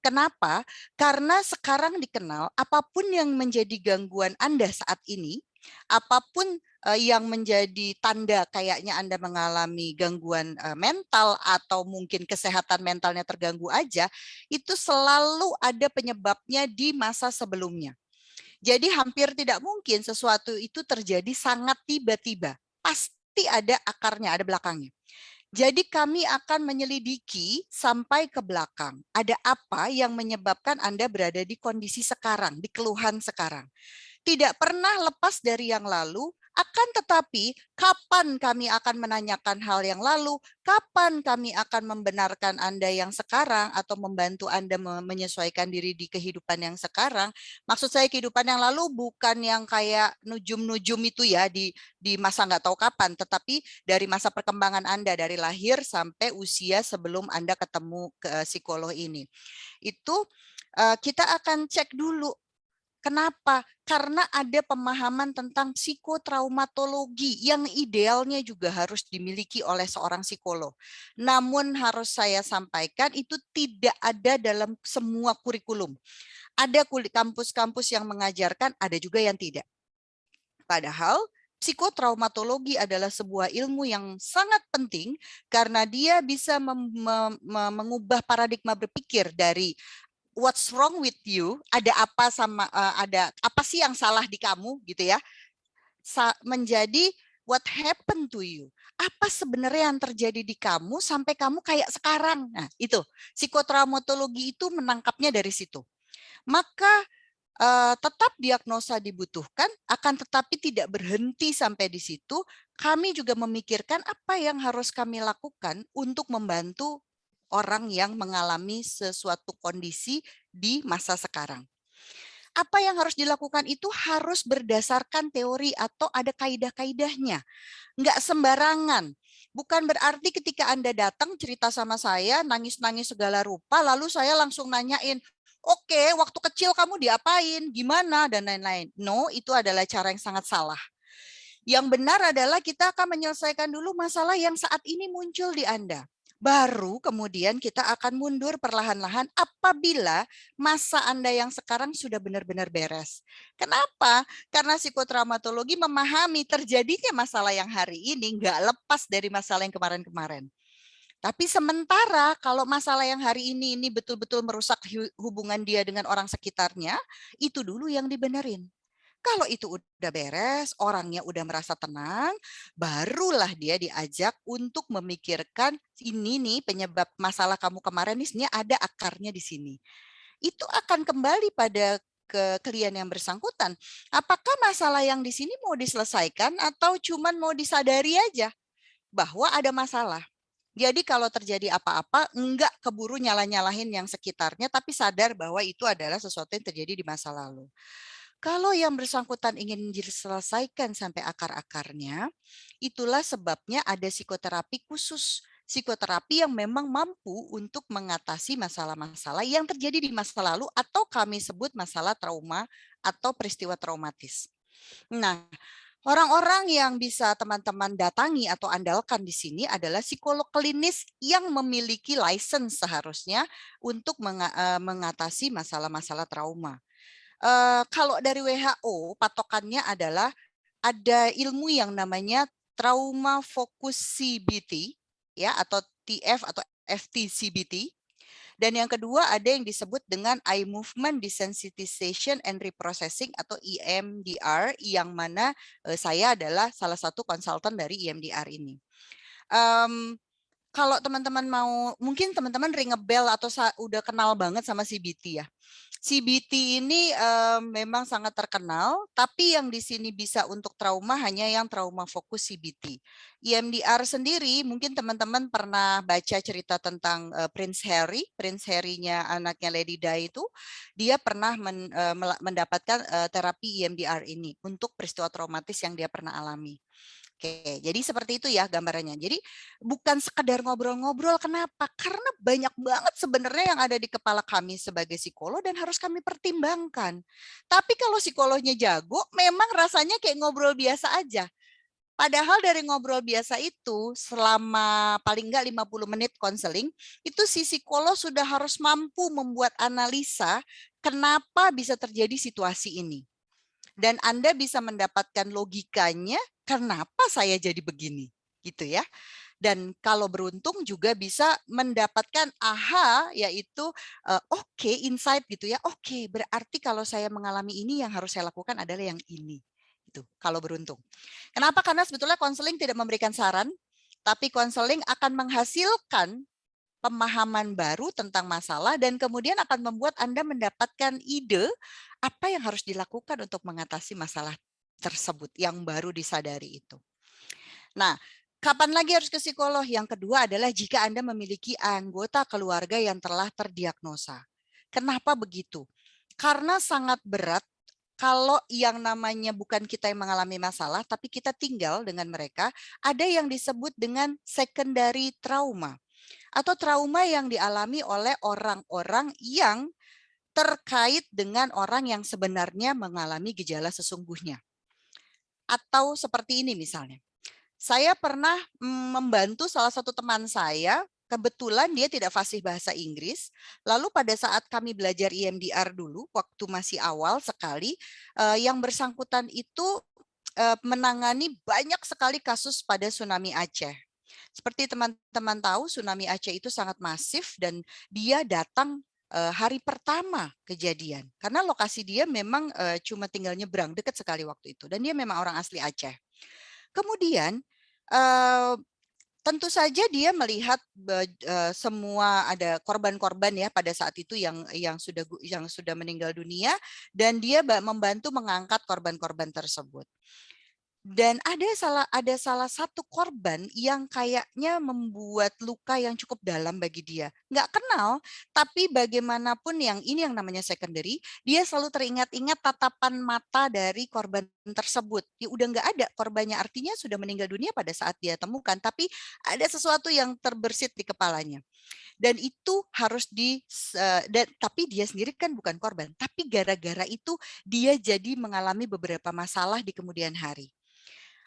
Kenapa? Karena sekarang dikenal apapun yang menjadi gangguan Anda saat ini, apapun yang menjadi tanda kayaknya Anda mengalami gangguan mental atau mungkin kesehatan mentalnya terganggu aja, itu selalu ada penyebabnya di masa sebelumnya. Jadi hampir tidak mungkin sesuatu itu terjadi sangat tiba-tiba. Pasti ada akarnya, ada belakangnya. Jadi kami akan menyelidiki sampai ke belakang. Ada apa yang menyebabkan Anda berada di kondisi sekarang, di keluhan sekarang. Tidak pernah lepas dari yang lalu, akan tetapi kapan kami akan menanyakan hal yang lalu, kapan kami akan membenarkan Anda yang sekarang atau membantu Anda menyesuaikan diri di kehidupan yang sekarang. Maksud saya kehidupan yang lalu bukan yang kayak nujum-nujum itu ya di masa nggak tahu kapan, tetapi dari masa perkembangan Anda dari lahir sampai usia sebelum Anda ketemu ke psikolog ini. Itu kita akan cek dulu. Kenapa? Karena ada pemahaman tentang psikotraumatologi yang idealnya juga harus dimiliki oleh seorang psikolog. Namun harus saya sampaikan itu tidak ada dalam semua kurikulum. Ada kampus-kampus yang mengajarkan, ada juga yang tidak. Padahal psikotraumatologi adalah sebuah ilmu yang sangat penting karena dia bisa mengubah paradigma berpikir dari what's wrong with you, ada apa sih yang salah di kamu gitu ya. menjadi what happened to you. Apa sebenarnya yang terjadi di kamu sampai kamu kayak sekarang? Nah, itu psikotraumatologi itu menangkapnya dari situ. Maka tetap diagnosa dibutuhkan, akan tetapi tidak berhenti sampai di situ. Kami juga memikirkan apa yang harus kami lakukan untuk membantu orang yang mengalami sesuatu kondisi di masa sekarang. Apa yang harus dilakukan itu harus berdasarkan teori atau ada kaidah-kaidahnya. Nggak sembarangan. Bukan berarti ketika Anda datang cerita sama saya, nangis-nangis segala rupa, lalu saya langsung nanyain, oke, waktu kecil kamu diapain, gimana, dan lain-lain. No, itu adalah cara yang sangat salah. Yang benar adalah kita akan menyelesaikan dulu masalah yang saat ini muncul di Anda. Baru kemudian kita akan mundur perlahan-lahan apabila masa Anda yang sekarang sudah benar-benar beres. Kenapa? Karena psikotraumatologi memahami terjadinya masalah yang hari ini nggak lepas dari masalah yang kemarin-kemarin. Tapi sementara kalau masalah yang hari ini betul-betul merusak hubungan dia dengan orang sekitarnya, itu dulu yang dibenerin. Kalau itu udah beres, orangnya udah merasa tenang, barulah dia diajak untuk memikirkan ini nih penyebab masalah kamu kemarin nih sebenarnya ada akarnya di sini. Itu akan kembali pada ke klien yang bersangkutan. Apakah masalah yang di sini mau diselesaikan atau cuman mau disadari aja bahwa ada masalah? Jadi kalau terjadi apa-apa, enggak keburu nyala-nyalahin yang sekitarnya, tapi sadar bahwa itu adalah sesuatu yang terjadi di masa lalu. Kalau yang bersangkutan ingin diselesaikan sampai akar-akarnya, itulah sebabnya ada psikoterapi khusus. Psikoterapi yang memang mampu untuk mengatasi masalah-masalah yang terjadi di masa lalu atau kami sebut masalah trauma atau peristiwa traumatis. Nah, orang-orang yang bisa teman-teman datangi atau andalkan di sini adalah psikolog klinis yang memiliki license seharusnya untuk mengatasi masalah-masalah trauma. Kalau dari WHO patokannya adalah ada ilmu yang namanya trauma focus CBT ya atau TF atau FT-CBT. Dan yang kedua ada yang disebut dengan eye movement desensitization and reprocessing atau EMDR yang mana saya adalah salah satu konsultan dari EMDR ini. Kalau teman-teman mau, mungkin teman-teman ring a bell atau udah kenal banget sama CBT ya. CBT ini memang sangat terkenal, tapi yang di sini bisa untuk trauma hanya yang trauma fokus CBT. EMDR sendiri, mungkin teman-teman pernah baca cerita tentang Prince Harry. Prince Harry-nya anaknya Lady Di itu, dia pernah mendapatkan terapi EMDR ini untuk peristiwa traumatis yang dia pernah alami. Oke, jadi seperti itu ya gambarannya. Jadi bukan sekedar ngobrol-ngobrol. Kenapa? Karena banyak banget sebenarnya yang ada di kepala kami sebagai psikolog dan harus kami pertimbangkan. Tapi kalau psikolognya jago, memang rasanya kayak ngobrol biasa aja. Padahal dari ngobrol biasa itu selama paling enggak 50 menit konseling, itu si psikolog sudah harus mampu membuat analisa kenapa bisa terjadi situasi ini. Dan Anda bisa mendapatkan logikanya, kenapa saya jadi begini, gitu ya. Dan kalau beruntung juga bisa mendapatkan aha, yaitu oke, insight gitu ya. Oke, berarti kalau saya mengalami ini yang harus saya lakukan adalah yang ini. Itu kalau beruntung. Kenapa? Karena sebetulnya konseling tidak memberikan saran, tapi konseling akan menghasilkan pemahaman baru tentang masalah dan kemudian akan membuat Anda mendapatkan ide apa yang harus dilakukan untuk mengatasi masalah tersebut yang baru disadari itu. Nah, kapan lagi harus ke psikolog? Yang kedua adalah jika Anda memiliki anggota keluarga yang telah terdiagnosa. Kenapa begitu? Karena sangat berat kalau yang namanya bukan kita yang mengalami masalah, tapi kita tinggal dengan mereka, ada yang disebut dengan secondary trauma atau trauma yang dialami oleh orang-orang yang terkait dengan orang yang sebenarnya mengalami gejala sesungguhnya. Atau seperti ini misalnya. Saya pernah membantu salah satu teman saya, kebetulan dia tidak fasih bahasa Inggris. Lalu pada saat kami belajar EMDR dulu, waktu masih awal sekali, yang bersangkutan itu menangani banyak sekali kasus pada tsunami Aceh. Seperti teman-teman tahu, tsunami Aceh itu sangat masif dan dia datang hari pertama kejadian. Karena lokasi dia memang cuma tinggal nyebrang, dekat sekali waktu itu. Dan dia memang orang asli Aceh. Kemudian tentu saja dia melihat semua ada korban-korban ya pada saat itu yang sudah meninggal dunia, dan dia membantu mengangkat korban-korban tersebut. Dan ada salah satu korban yang kayaknya membuat luka yang cukup dalam bagi dia. Nggak kenal, tapi bagaimanapun yang namanya secondary, dia selalu teringat-ingat tatapan mata dari korban tersebut. Ya udah nggak ada korbannya, artinya sudah meninggal dunia pada saat dia temukan, tapi ada sesuatu yang terbersit di kepalanya. Dan itu harus tapi dia sendiri kan bukan korban, tapi gara-gara itu dia jadi mengalami beberapa masalah di kemudian hari.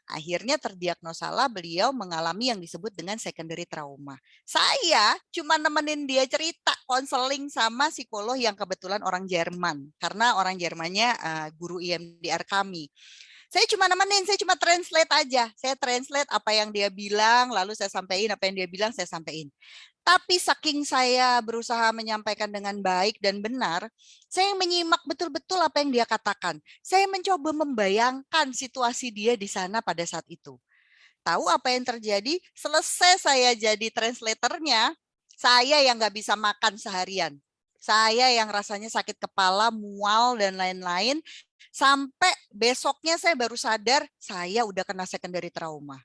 Akhirnya terdiagnosalah beliau mengalami yang disebut dengan secondary trauma. Saya cuma nemenin dia cerita, konseling sama psikolog yang kebetulan orang Jerman. Karena orang Jermannya guru IMDR kami. Saya cuma nemenin, saya cuma translate aja. Saya translate apa yang dia bilang, lalu saya sampaikan apa yang dia bilang, saya sampaikan. Tapi saking saya berusaha menyampaikan dengan baik dan benar, saya menyimak betul-betul apa yang dia katakan. Saya mencoba membayangkan situasi dia di sana pada saat itu. Tahu apa yang terjadi? Selesai saya jadi translatornya, saya yang nggak bisa makan seharian. Saya yang rasanya sakit kepala, mual, dan lain-lain. Sampai besoknya saya baru sadar saya udah kena secondary trauma.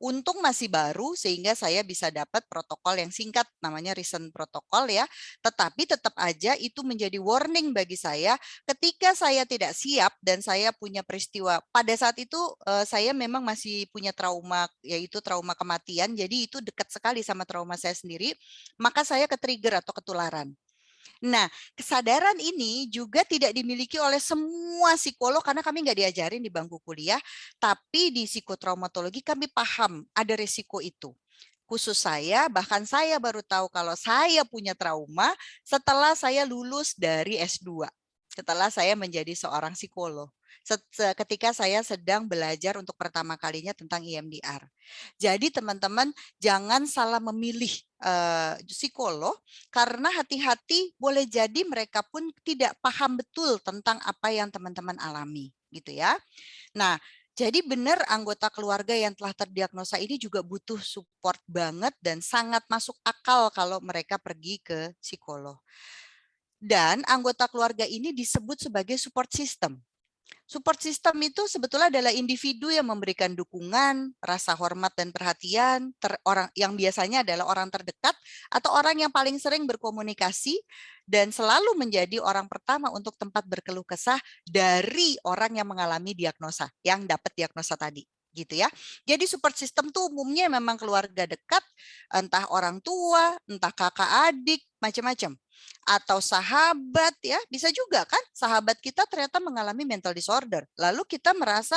Untung masih baru sehingga saya bisa dapat protokol yang singkat, namanya recent protokol ya. Tetapi tetap aja itu menjadi warning bagi saya ketika saya tidak siap dan saya punya peristiwa. Pada saat itu saya memang masih punya trauma, yaitu trauma kematian. Jadi itu dekat sekali sama trauma saya sendiri. Maka saya ke-trigger atau ketularan. Nah, kesadaran ini juga tidak dimiliki oleh semua psikolog karena kami nggak diajarin di bangku kuliah, tapi di psikotraumatologi kami paham ada risiko itu. Khusus saya, bahkan saya baru tahu kalau saya punya trauma setelah saya lulus dari S2. Setelah saya menjadi seorang psikolog. Ketika saya sedang belajar untuk pertama kalinya tentang EMDR. Jadi teman-teman jangan salah memilih psikolog karena hati-hati boleh jadi mereka pun tidak paham betul tentang apa yang teman-teman alami, gitu ya. Nah, jadi benar anggota keluarga yang telah terdiagnosa ini juga butuh support banget dan sangat masuk akal kalau mereka pergi ke psikolog. Dan anggota keluarga ini disebut sebagai support system. Support system itu sebetulnya adalah individu yang memberikan dukungan, rasa hormat dan perhatian, orang yang biasanya adalah orang terdekat atau orang yang paling sering berkomunikasi dan selalu menjadi orang pertama untuk tempat berkeluh kesah dari orang yang mengalami diagnosa, yang dapat diagnosa tadi. Gitu ya. Jadi support system tuh umumnya memang keluarga dekat, entah orang tua, entah kakak adik, macam-macam. Atau sahabat ya, bisa juga kan sahabat kita ternyata mengalami mental disorder. Lalu kita merasa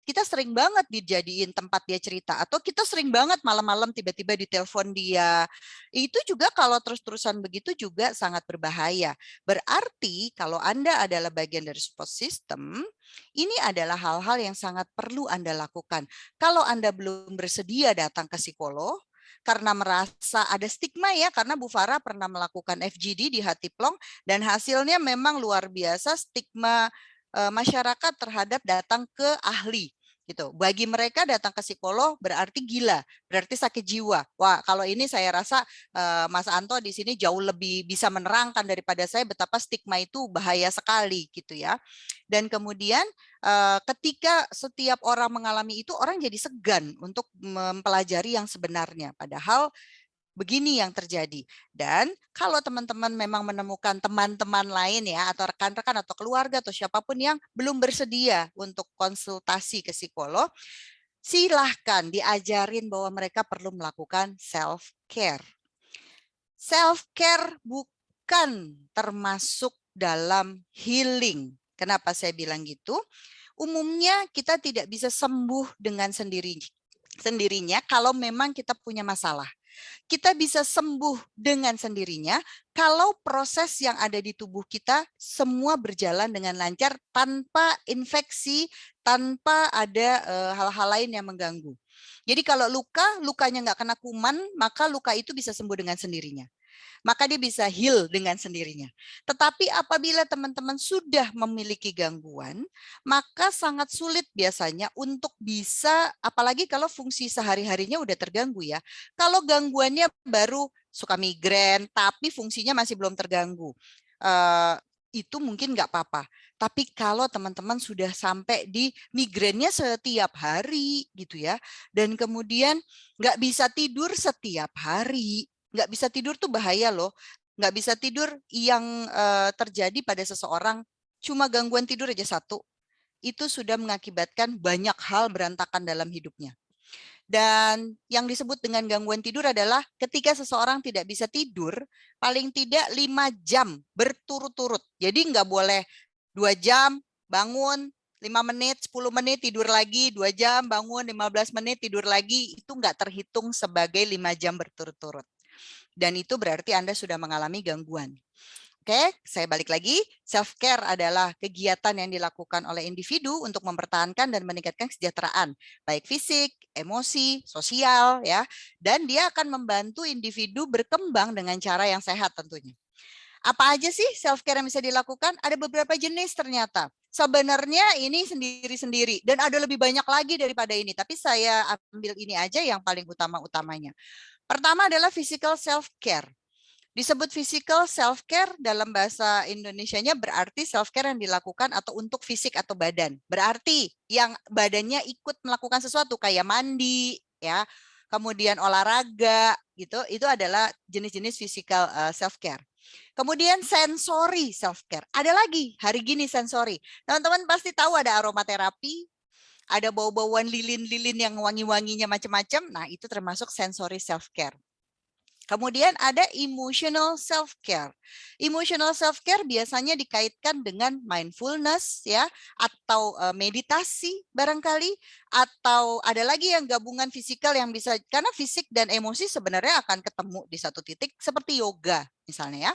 kita sering banget dijadiin tempat dia cerita atau kita sering banget malam-malam tiba-tiba ditelepon dia. Itu juga kalau terus-terusan begitu juga sangat berbahaya. Berarti kalau Anda adalah bagian dari support system, ini adalah hal-hal yang sangat perlu Anda lakukan. Kalau Anda belum bersedia datang ke psikolog, karena merasa ada stigma ya, karena Bu Farah pernah melakukan FGD di Hatiplong dan hasilnya memang luar biasa stigma masyarakat terhadap datang ke ahli gitu. Bagi mereka datang ke psikolog berarti gila, berarti sakit jiwa. Wah, kalau ini saya rasa Mas Anto di sini jauh lebih bisa menerangkan daripada saya betapa stigma itu bahaya sekali gitu ya. Dan kemudian ketika setiap orang mengalami itu, orang jadi segan untuk mempelajari yang sebenarnya. Padahal begini yang terjadi. Dan kalau teman-teman memang menemukan teman-teman lain ya, atau rekan-rekan atau keluarga atau siapapun yang belum bersedia untuk konsultasi ke psikolog, silahkan diajarin bahwa mereka perlu melakukan self-care. Self-care bukan termasuk dalam healing. Kenapa saya bilang gitu? Umumnya kita tidak bisa sembuh dengan sendirinya kalau memang kita punya masalah. Kita bisa sembuh dengan sendirinya kalau proses yang ada di tubuh kita semua berjalan dengan lancar tanpa infeksi, tanpa ada hal-hal lain yang mengganggu. Jadi kalau lukanya nggak kena kuman, maka luka itu bisa sembuh dengan sendirinya. maka dia bisa heal dengan sendirinya. Tetapi apabila teman-teman sudah memiliki gangguan, maka sangat sulit biasanya untuk bisa, apalagi kalau fungsi sehari-harinya udah terganggu ya. Kalau gangguannya baru suka migrain, tapi fungsinya masih belum terganggu, itu mungkin nggak apa-apa. Tapi kalau teman-teman sudah sampai di migrainnya setiap hari gitu ya, dan kemudian nggak bisa tidur setiap hari, nggak bisa tidur tuh bahaya loh. Nggak bisa tidur yang terjadi pada seseorang cuma gangguan tidur aja satu, itu sudah mengakibatkan banyak hal berantakan dalam hidupnya. Dan yang disebut dengan gangguan tidur adalah ketika seseorang tidak bisa tidur paling tidak 5 jam berturut-turut. Jadi nggak boleh 2 jam bangun, 5 menit, 10 menit tidur lagi, 2 jam bangun, 15 menit tidur lagi, itu nggak terhitung sebagai 5 jam berturut-turut. Dan itu berarti Anda sudah mengalami gangguan. Oke, saya balik lagi. Self-care adalah kegiatan yang dilakukan oleh individu untuk mempertahankan dan meningkatkan kesejahteraan, baik fisik, emosi, sosial, ya. Dan dia akan membantu individu berkembang dengan cara yang sehat tentunya. Apa aja sih self-care yang bisa dilakukan? Ada beberapa jenis ternyata. Sebenarnya ini sendiri-sendiri dan ada lebih banyak lagi daripada ini. Tapi saya ambil ini aja yang paling utama-utamanya. Pertama adalah physical self-care. Disebut physical self-care dalam bahasa Indonesianya berarti self-care yang dilakukan atau untuk fisik atau badan. Berarti yang badannya ikut melakukan sesuatu kayak mandi, ya, kemudian olahraga, gitu. Itu adalah jenis-jenis physical self-care. Kemudian sensori self-care. Ada lagi hari gini sensori. Teman-teman pasti tahu ada aromaterapi, ada bau-bauan lilin-lilin yang wangi-wanginya macam-macam. Nah, itu termasuk sensori self-care. Kemudian ada emotional self-care. Emotional self-care biasanya dikaitkan dengan mindfulness ya, atau meditasi barangkali, atau ada lagi yang gabungan fisikal yang bisa, karena fisik dan emosi sebenarnya akan ketemu di satu titik seperti yoga misalnya ya.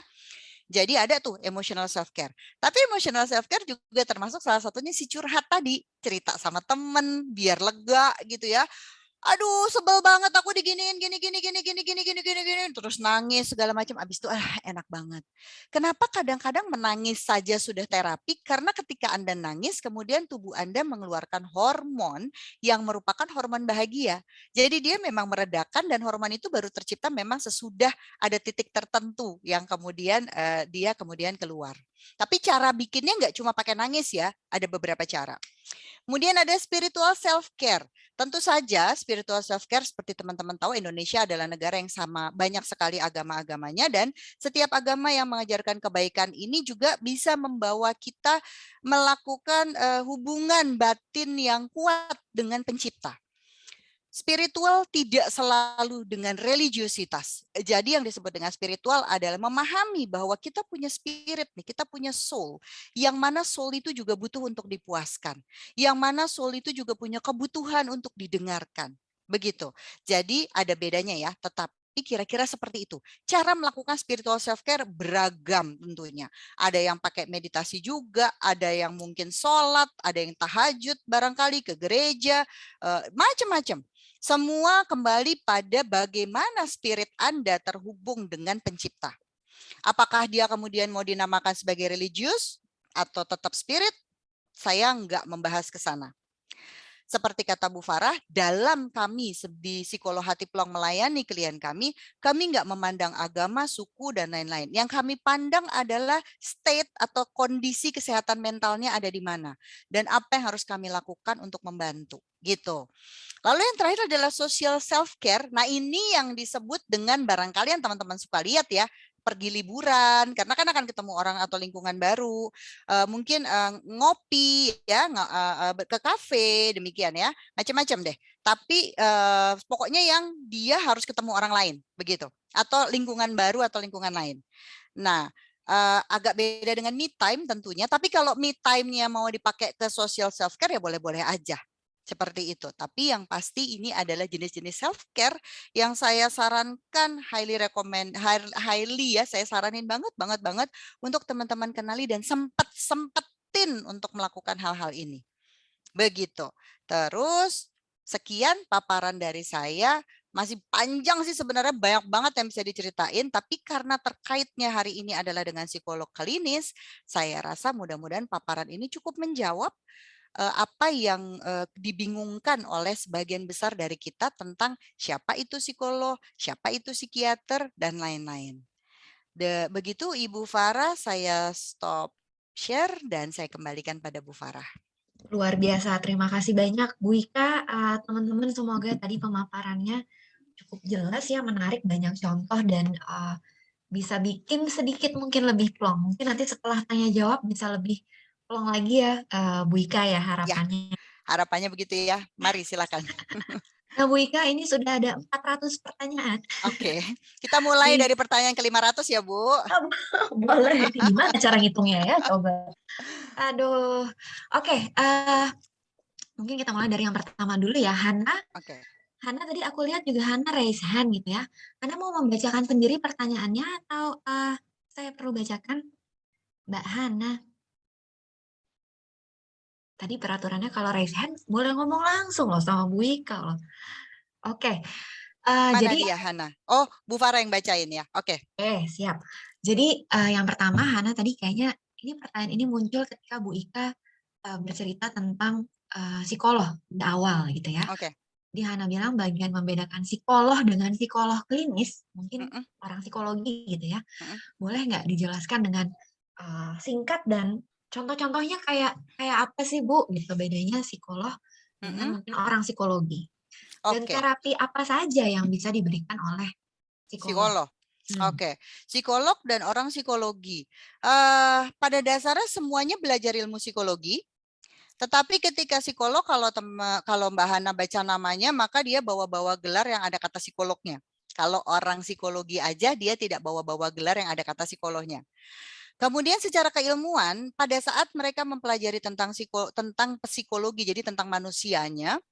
Jadi ada tuh emotional self-care. Tapi emotional self-care juga termasuk salah satunya si curhat tadi, cerita sama temen biar lega gitu ya. Aduh, sebel banget aku diginiin gini, terus nangis segala macam. Abis itu enak banget. Kenapa kadang-kadang menangis saja sudah terapi? Karena ketika Anda nangis, kemudian tubuh Anda mengeluarkan hormon yang merupakan hormon bahagia. Jadi dia memang meredakan dan hormon itu baru tercipta memang sesudah ada titik tertentu yang kemudian dia kemudian keluar. Tapi cara bikinnya nggak cuma pakai nangis ya, ada beberapa cara. Kemudian ada spiritual self-care. Tentu saja spiritual self-care seperti teman-teman tahu Indonesia adalah negara yang sama banyak sekali agama-agamanya dan setiap agama yang mengajarkan kebaikan ini juga bisa membawa kita melakukan hubungan batin yang kuat dengan pencipta. Spiritual tidak selalu dengan religiositas. Jadi yang disebut dengan spiritual adalah memahami bahwa kita punya spirit nih, kita punya soul. Yang mana soul itu juga butuh untuk dipuaskan. Yang mana soul itu juga punya kebutuhan untuk didengarkan. Begitu. Jadi ada bedanya ya, tetapi kira-kira seperti itu. Cara melakukan spiritual self-care beragam tentunya. Ada yang pakai meditasi juga, ada yang mungkin sholat, ada yang tahajud barangkali ke gereja, macam-macam. Semua kembali pada bagaimana spirit Anda terhubung dengan pencipta. Apakah dia kemudian mau dinamakan sebagai religius atau tetap spirit? Saya nggak membahas ke sana. Seperti kata Bu Farah, dalam kami di Psikolog Hati Plong melayani klien kami nggak memandang agama, suku, dan lain-lain. Yang kami pandang adalah state atau kondisi kesehatan mentalnya ada di mana. Dan apa yang harus kami lakukan untuk membantu. Gitu. Lalu yang terakhir adalah social self-care. Nah ini yang disebut dengan barangkali yang teman-teman suka lihat ya, pergi liburan, karena kan akan ketemu orang atau lingkungan baru, mungkin ngopi ya, ke kafe, demikian ya, macam-macam deh. Tapi pokoknya yang dia harus ketemu orang lain, begitu. Atau lingkungan baru atau lingkungan lain. Nah, agak beda dengan me time tentunya, tapi kalau me time-nya mau dipakai ke social self-care ya boleh-boleh aja. Seperti itu. Tapi yang pasti ini adalah jenis-jenis self-care yang saya sarankan, highly ya, saya saranin banget untuk teman-teman kenali dan sempetin untuk melakukan hal-hal ini. Begitu. Terus, sekian paparan dari saya. Masih panjang sih sebenarnya, banyak banget yang bisa diceritain, tapi karena terkaitnya hari ini adalah dengan psikolog klinis, saya rasa mudah-mudahan paparan ini cukup menjawab apa yang dibingungkan oleh sebagian besar dari kita tentang siapa itu psikolog, siapa itu psikiater, dan lain-lain. Begitu Ibu Farah, saya stop share dan saya kembalikan pada Bu Farah. Luar biasa, terima kasih banyak Bu Ika. Teman-teman semoga tadi pemaparannya cukup jelas ya, menarik, banyak contoh dan bisa bikin sedikit mungkin lebih plong. Mungkin nanti setelah tanya jawab bisa lebih plong lagi ya Bu Ika ya Ya, harapannya. harapannya begitu ya. Mari silakan. Nah Bu Ika, ini sudah ada 400 pertanyaan. Oke, kita mulai Nih, dari pertanyaan ke-500 ya Bu. boleh. Gimana cara ngitungnya ya? Coba. Aduh. Oke, mungkin kita mulai dari yang pertama dulu ya. Hana Oke. tadi aku lihat juga Hana raise hand gitu ya. Hana mau membacakan sendiri pertanyaannya atau saya perlu bacakan? Mbak Hana. Tadi peraturannya kalau raise hand boleh ngomong langsung loh sama Bu Ika loh. Oke, Mana jadi dia Hana? Oh, Bu Farah yang bacain ya. Oke. siap. Jadi yang pertama Hana tadi kayaknya ini pertanyaan ini muncul ketika Bu Ika bercerita tentang psikolog di awal gitu ya. Oke. Di Hana bilang bagian membedakan psikolog dengan psikolog klinis, mungkin Mm-mm, orang psikologi gitu ya. mm-mm, Boleh nggak dijelaskan dengan singkat dan contoh-contohnya kayak kayak apa sih Bu gitu bedanya psikolog mm-mm. dengan mungkin orang psikologi dan Oke. terapi apa saja yang bisa diberikan oleh psikolog. Psikolog. Hmm. Oke, psikolog dan orang psikologi. Pada dasarnya semuanya belajar ilmu psikologi. Tetapi ketika psikolog, kalau Mbak Hana baca namanya, maka dia bawa-bawa gelar yang ada kata psikolognya. Kalau orang psikologi aja, dia tidak bawa-bawa gelar yang ada kata psikolognya. Kemudian secara keilmuan, pada saat mereka mempelajari tentang psikologi, jadi tentang manusianya,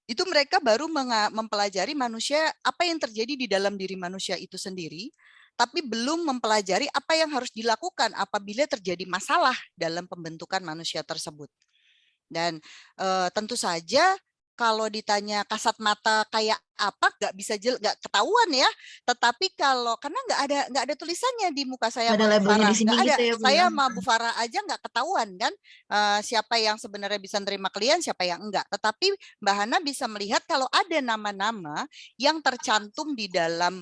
itu mereka baru mempelajari manusia, apa yang terjadi di dalam diri manusia itu sendiri, tapi belum mempelajari apa yang harus dilakukan apabila terjadi masalah dalam pembentukan manusia tersebut. Dan tentu saja kalau ditanya kasat mata kayak apa nggak ketahuan ya. Tetapi karena nggak ada tulisannya di muka saya Nggak ada sama Bu labelnya Farah, di sini nggak ada. gitu ya Bu Saya ya. sama Bu Farah aja nggak ketahuan kan siapa yang sebenarnya bisa nerima klien, siapa yang enggak. Tetapi Mbak Hana bisa melihat kalau ada nama-nama yang tercantum di dalam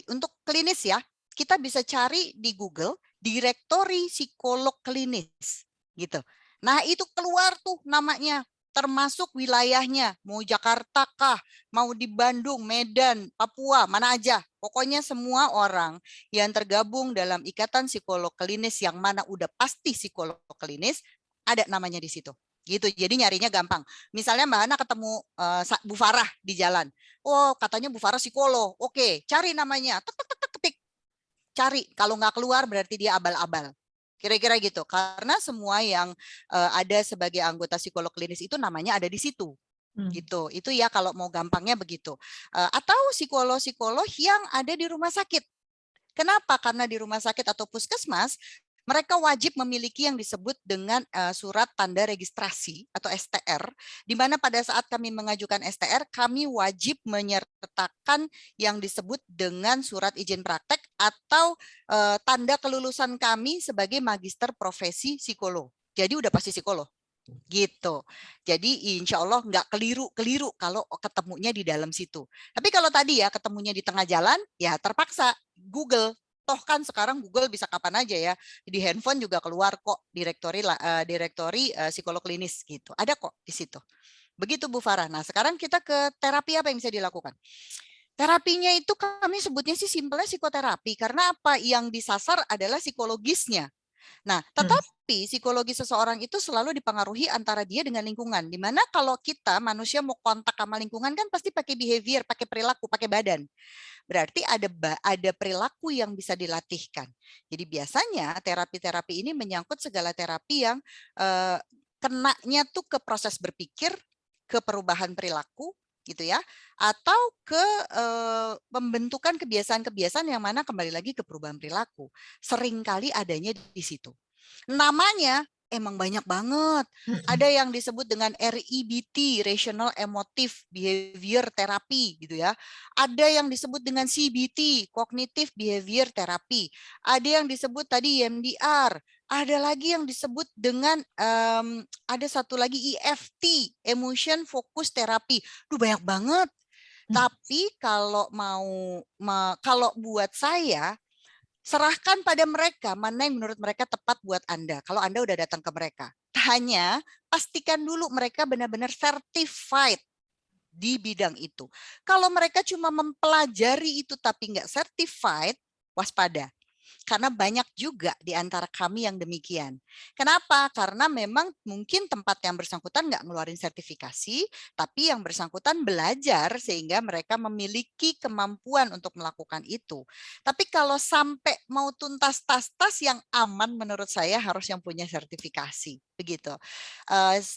untuk klinis ya, kita bisa cari di Google direktori psikolog klinis gitu. Nah, itu keluar tuh namanya, termasuk wilayahnya, mau Jakarta kah, mau di Bandung, Medan, Papua, mana aja. Pokoknya semua orang yang tergabung dalam ikatan psikolog klinis yang mana udah pasti psikolog klinis, ada namanya di situ. Gitu. Jadi nyarinya gampang. Misalnya Mbak Hana ketemu Bu Farah di jalan. Oh, katanya Bu Farah psikolog. Oke, cari namanya. Tek, tek, tek, tek, ketik. Cari. Kalau nggak keluar berarti dia abal-abal. Kira-kira gitu. Karena semua yang ada sebagai anggota psikolog klinis itu namanya ada di situ. Gitu. Itu ya kalau mau gampangnya begitu. Atau psikolog-psikolog yang ada di rumah sakit. Kenapa? Karena di rumah sakit atau puskesmas mereka wajib memiliki yang disebut dengan surat tanda registrasi atau STR, di mana pada saat kami mengajukan STR, kami wajib menyertakan yang disebut dengan surat izin praktek atau tanda kelulusan kami sebagai magister profesi psikolog. Jadi udah pasti psikolog. Gitu. Jadi insya Allah nggak keliru kalau ketemunya di dalam situ. Tapi kalau tadi ya ketemunya di tengah jalan, ya terpaksa Google. Toh kan sekarang Google bisa kapan aja ya. Di handphone juga keluar kok direktori psikolog klinis gitu. Ada kok di situ. Begitu Bu Farah. Nah sekarang kita ke terapi apa yang bisa dilakukan. Terapinya itu kami sebutnya sih simpelnya psikoterapi. Karena apa yang disasar adalah psikologisnya. Nah, tetapi psikologi seseorang itu selalu dipengaruhi antara dia dengan lingkungan. Di mana kalau kita manusia mau kontak sama lingkungan kan pasti pakai behavior, pakai perilaku, pakai badan. Berarti ada perilaku yang bisa dilatihkan. Jadi biasanya terapi-terapi ini menyangkut segala terapi yang kenanya tuh ke proses berpikir, ke perubahan perilaku, gitu ya, atau ke pembentukan kebiasaan-kebiasaan yang mana kembali lagi ke perubahan perilaku. Seringkali adanya di situ. Namanya emang banyak banget. Ada yang disebut dengan REBT, Rational Emotive Behavior Therapy gitu ya. Ada yang disebut dengan CBT, Cognitive Behavior Therapy. Ada yang disebut tadi EMDR. Ada lagi yang disebut dengan ada satu lagi EFT, Emotion Focus Therapy. Duh, banyak banget. Tapi kalau kalau buat saya, serahkan pada mereka mana yang menurut mereka tepat buat Anda. Kalau Anda udah datang ke mereka, hanya pastikan dulu mereka benar-benar certified di bidang itu. Kalau mereka cuma mempelajari itu tapi nggak certified, waspada. Karena banyak juga di antara kami yang demikian. Kenapa? Karena memang mungkin tempat yang bersangkutan nggak ngeluarin sertifikasi, tapi yang bersangkutan belajar sehingga mereka memiliki kemampuan untuk melakukan itu. Tapi kalau sampai mau tuntas tas-tas yang aman, menurut saya harus yang punya sertifikasi. Begitu.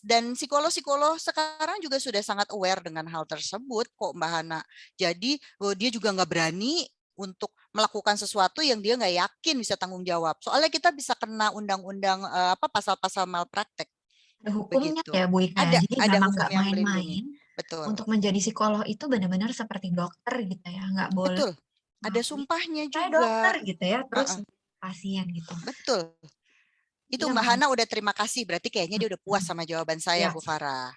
Dan psikolog-psikolog sekarang juga sudah sangat aware dengan hal tersebut kok Mbak Hana. Jadi dia juga nggak berani untuk melakukan sesuatu yang dia nggak yakin bisa tanggung jawab. Soalnya kita bisa kena undang-undang pasal-pasal malpraktek. Ada hukumnya Begitu. ya Bu Ika. Jadi Ada memang hukum nggak yang melindungi. main-main. Betul. Untuk menjadi psikolog itu benar-benar seperti dokter gitu ya. Nggak boleh Betul. Ada sumpahnya saya juga. dokter gitu ya, terus pasien gitu. Betul. Itu Iya, Mbak Hana udah terima kasih. Berarti kayaknya dia udah puas sama jawaban saya, Ya. Bu Farah.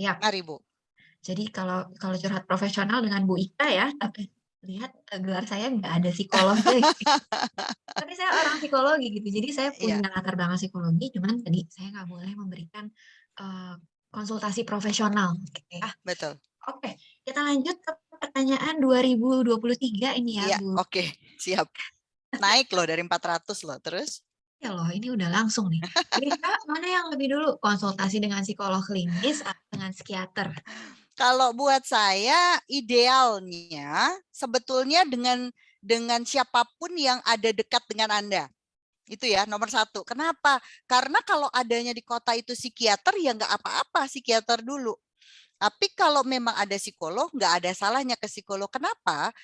Ya. Mari Bu. Jadi kalau curhat profesional dengan Bu Ika ya, tapi lihat gelar saya nggak ada psikolognya. Tapi saya orang psikologi gitu, jadi saya punya latar belakang psikologi, cuman tadi saya nggak boleh memberikan konsultasi profesional. Gitu ya. Betul. Oke, kita lanjut ke pertanyaan 2023 ini ya, Iya, Bu. oke, siap. Naik loh dari 400 loh, terus? Ya loh, ini udah langsung nih. Jadi Kak, mana yang lebih dulu, konsultasi dengan psikolog klinis atau dengan psikiater? Kalau buat saya idealnya sebetulnya dengan siapapun yang ada dekat dengan Anda. Itu ya nomor satu. Kenapa? Karena kalau adanya di kota itu psikiater ya nggak apa-apa psikiater dulu. Tapi kalau memang ada psikolog nggak ada salahnya ke psikolog. Kenapa?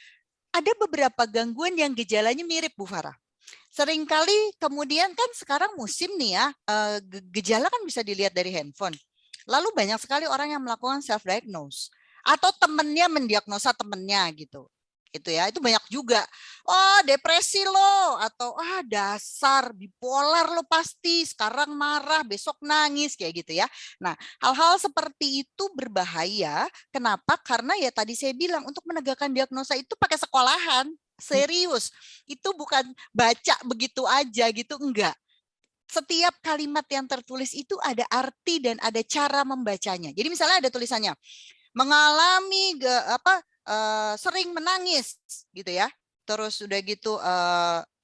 Ada beberapa gangguan yang gejalanya mirip Bu Farah. Seringkali kemudian kan sekarang musim nih ya, gejala kan bisa dilihat dari handphone. Lalu banyak sekali orang yang melakukan self-diagnose. Atau temennya mendiagnosa temennya gitu. Itu ya, itu banyak juga. Oh, depresi lo. Atau dasar bipolar lo pasti. Sekarang marah, besok nangis. Kayak gitu ya. Nah, hal-hal seperti itu berbahaya. Kenapa? Karena ya tadi saya bilang, untuk menegakkan diagnosa itu pakai sekolahan. Serius. Itu bukan baca begitu aja gitu, enggak. Setiap kalimat yang tertulis itu ada arti dan ada cara membacanya. Jadi misalnya ada tulisannya mengalami sering menangis gitu ya. Terus udah gitu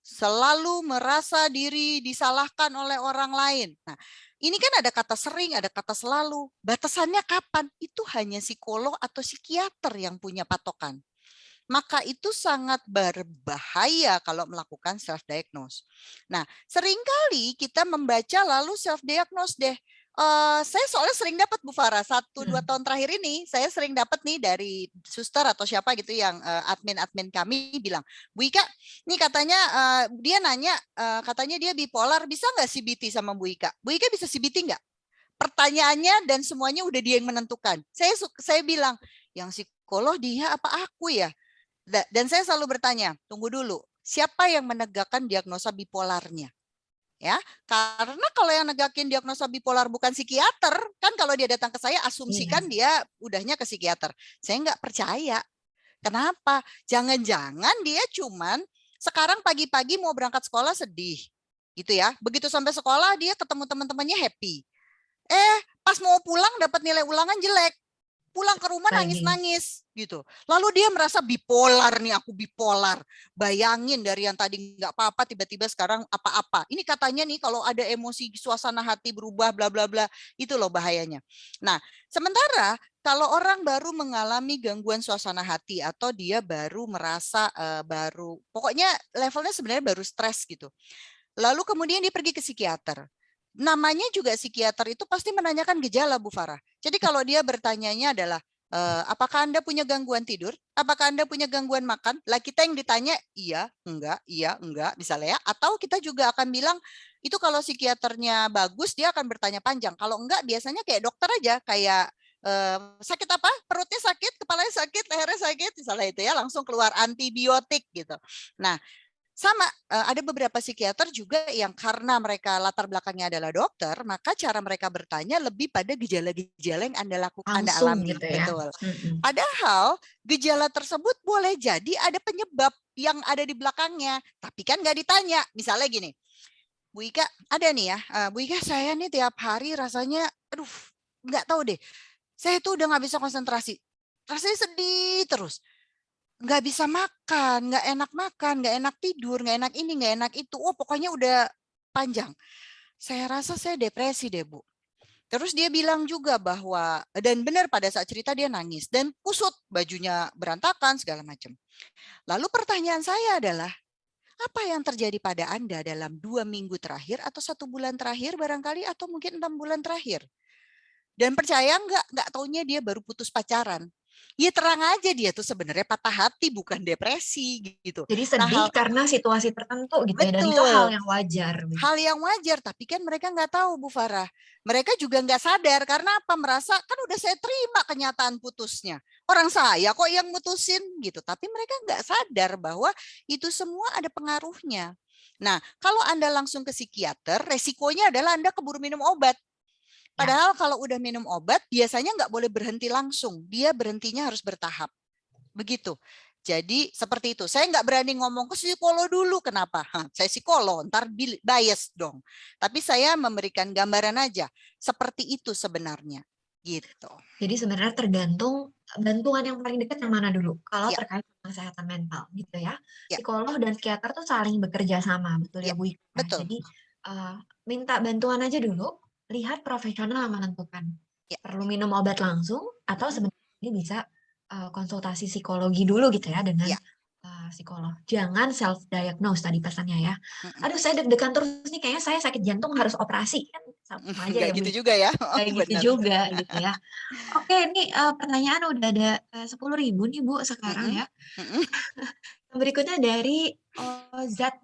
selalu merasa diri disalahkan oleh orang lain. Nah, ini kan ada kata sering, ada kata selalu. Batasannya kapan? Itu hanya psikolog atau psikiater yang punya patokan. Maka itu sangat berbahaya kalau melakukan self-diagnose. Nah, seringkali kita membaca lalu self-diagnose deh. Saya soalnya sering dapat Bu Farah, 1-2 tahun terakhir ini, saya sering dapat nih dari suster atau siapa gitu yang admin-admin kami bilang, Bu Ika, nih katanya dia nanya, katanya dia bipolar, bisa nggak CBT sama Bu Ika? Bu Ika bisa CBT nggak? Pertanyaannya dan semuanya udah dia yang menentukan. Saya bilang, yang psikolog dia apa aku ya? Dan saya selalu bertanya, tunggu dulu, siapa yang menegakkan diagnosa bipolarnya? Ya, karena kalau yang negakin diagnosa bipolar bukan psikiater, kan kalau dia datang ke saya asumsikan dia udahnya ke psikiater. Saya nggak percaya. Kenapa? Jangan-jangan dia cuman sekarang pagi-pagi mau berangkat sekolah sedih, gitu ya. Begitu sampai sekolah dia ketemu teman-temannya happy. Pas mau pulang dapat nilai ulangan jelek. Pulang ke rumah nangis-nangis gitu. Lalu dia merasa bipolar nih, aku bipolar. Bayangin dari yang tadi nggak apa-apa tiba-tiba sekarang apa-apa. Ini katanya nih kalau ada emosi suasana hati berubah bla bla bla, itu loh bahayanya. Nah, sementara kalau orang baru mengalami gangguan suasana hati atau dia baru merasa pokoknya levelnya sebenarnya baru stres gitu. Lalu kemudian dia pergi ke psikiater. Namanya juga psikiater itu pasti menanyakan gejala Bu Farah. Jadi kalau dia bertanyanya adalah Apakah Anda punya gangguan tidur? Apakah Anda punya gangguan makan? Lah kita yang ditanya iya, enggak, misalnya ya. Atau kita juga akan bilang itu kalau psikiaternya bagus dia akan bertanya panjang. Kalau enggak biasanya kayak dokter aja, kayak sakit apa? Perutnya sakit, kepalanya sakit, lehernya sakit, misalnya itu ya langsung keluar antibiotik gitu. Nah, sama ada beberapa psikiater juga yang karena mereka latar belakangnya adalah dokter, maka cara mereka bertanya lebih pada gejala-gejala yang Anda Anda Langsung alami, gitu ya. betul. Padahal gejala tersebut boleh jadi ada penyebab yang ada di belakangnya, tapi kan nggak ditanya. Misalnya gini, Bu Ika, ada nih ya, Bu Ika saya nih tiap hari rasanya, aduh, nggak tahu deh, saya tuh udah nggak bisa konsentrasi, rasanya sedih terus. Nggak bisa makan, nggak enak tidur, nggak enak ini, nggak enak itu. Oh, pokoknya udah panjang. Saya rasa saya depresi deh, Bu. Terus dia bilang juga bahwa, dan benar pada saat cerita dia nangis, dan kusut, bajunya berantakan, segala macam. Lalu pertanyaan saya adalah, apa yang terjadi pada Anda dalam 2 minggu terakhir, atau 1 bulan terakhir barangkali, atau mungkin 6 bulan terakhir? Dan percaya nggak taunya dia baru putus pacaran. Ya terang aja dia tuh sebenarnya patah hati bukan depresi gitu. Jadi Nah, sedih karena situasi tertentu gitu ya, dan itu hal betul. yang wajar. Hal yang wajar, tapi kan mereka nggak tahu Bu Farah. Mereka juga nggak sadar karena apa? Merasa kan udah saya terima kenyataan putusnya. Orang saya kok yang mutusin gitu. Tapi mereka nggak sadar bahwa itu semua ada pengaruhnya. Nah, kalau Anda langsung ke psikiater, resikonya adalah Anda keburu minum obat. Padahal kalau udah minum obat, biasanya nggak boleh berhenti langsung. Dia berhentinya harus bertahap. Begitu. Jadi seperti itu. Saya nggak berani ngomong ke psikolog dulu. Kenapa? Saya psikolog, ntar bias dong. Tapi saya memberikan gambaran aja. Seperti itu sebenarnya. Gitu. Jadi sebenarnya tergantung bantuan yang paling dekat yang mana dulu. Kalau Ya, terkait dengan kesehatan mental gitu ya. ya, Psikolog dan psikiater tuh saling bekerja sama, betul ya, ya Bu Ika? betul. Jadi minta bantuan aja dulu, lihat profesional yang menentukan. Ya. Perlu minum obat langsung atau sebenarnya bisa konsultasi psikologi dulu gitu ya dengan Ya. psikolog. Jangan self diagnose tadi pesannya ya. Aduh saya deg-degan terus nih, kayaknya saya sakit jantung harus operasi. Kan sama aja Nggak ya Bu gitu Ika. juga ya. Kayak gitu Benar. juga gitu ya. Oke, ini pertanyaan udah ada 10.000 nih Bu sekarang ya. Yang berikutnya dari Ozat,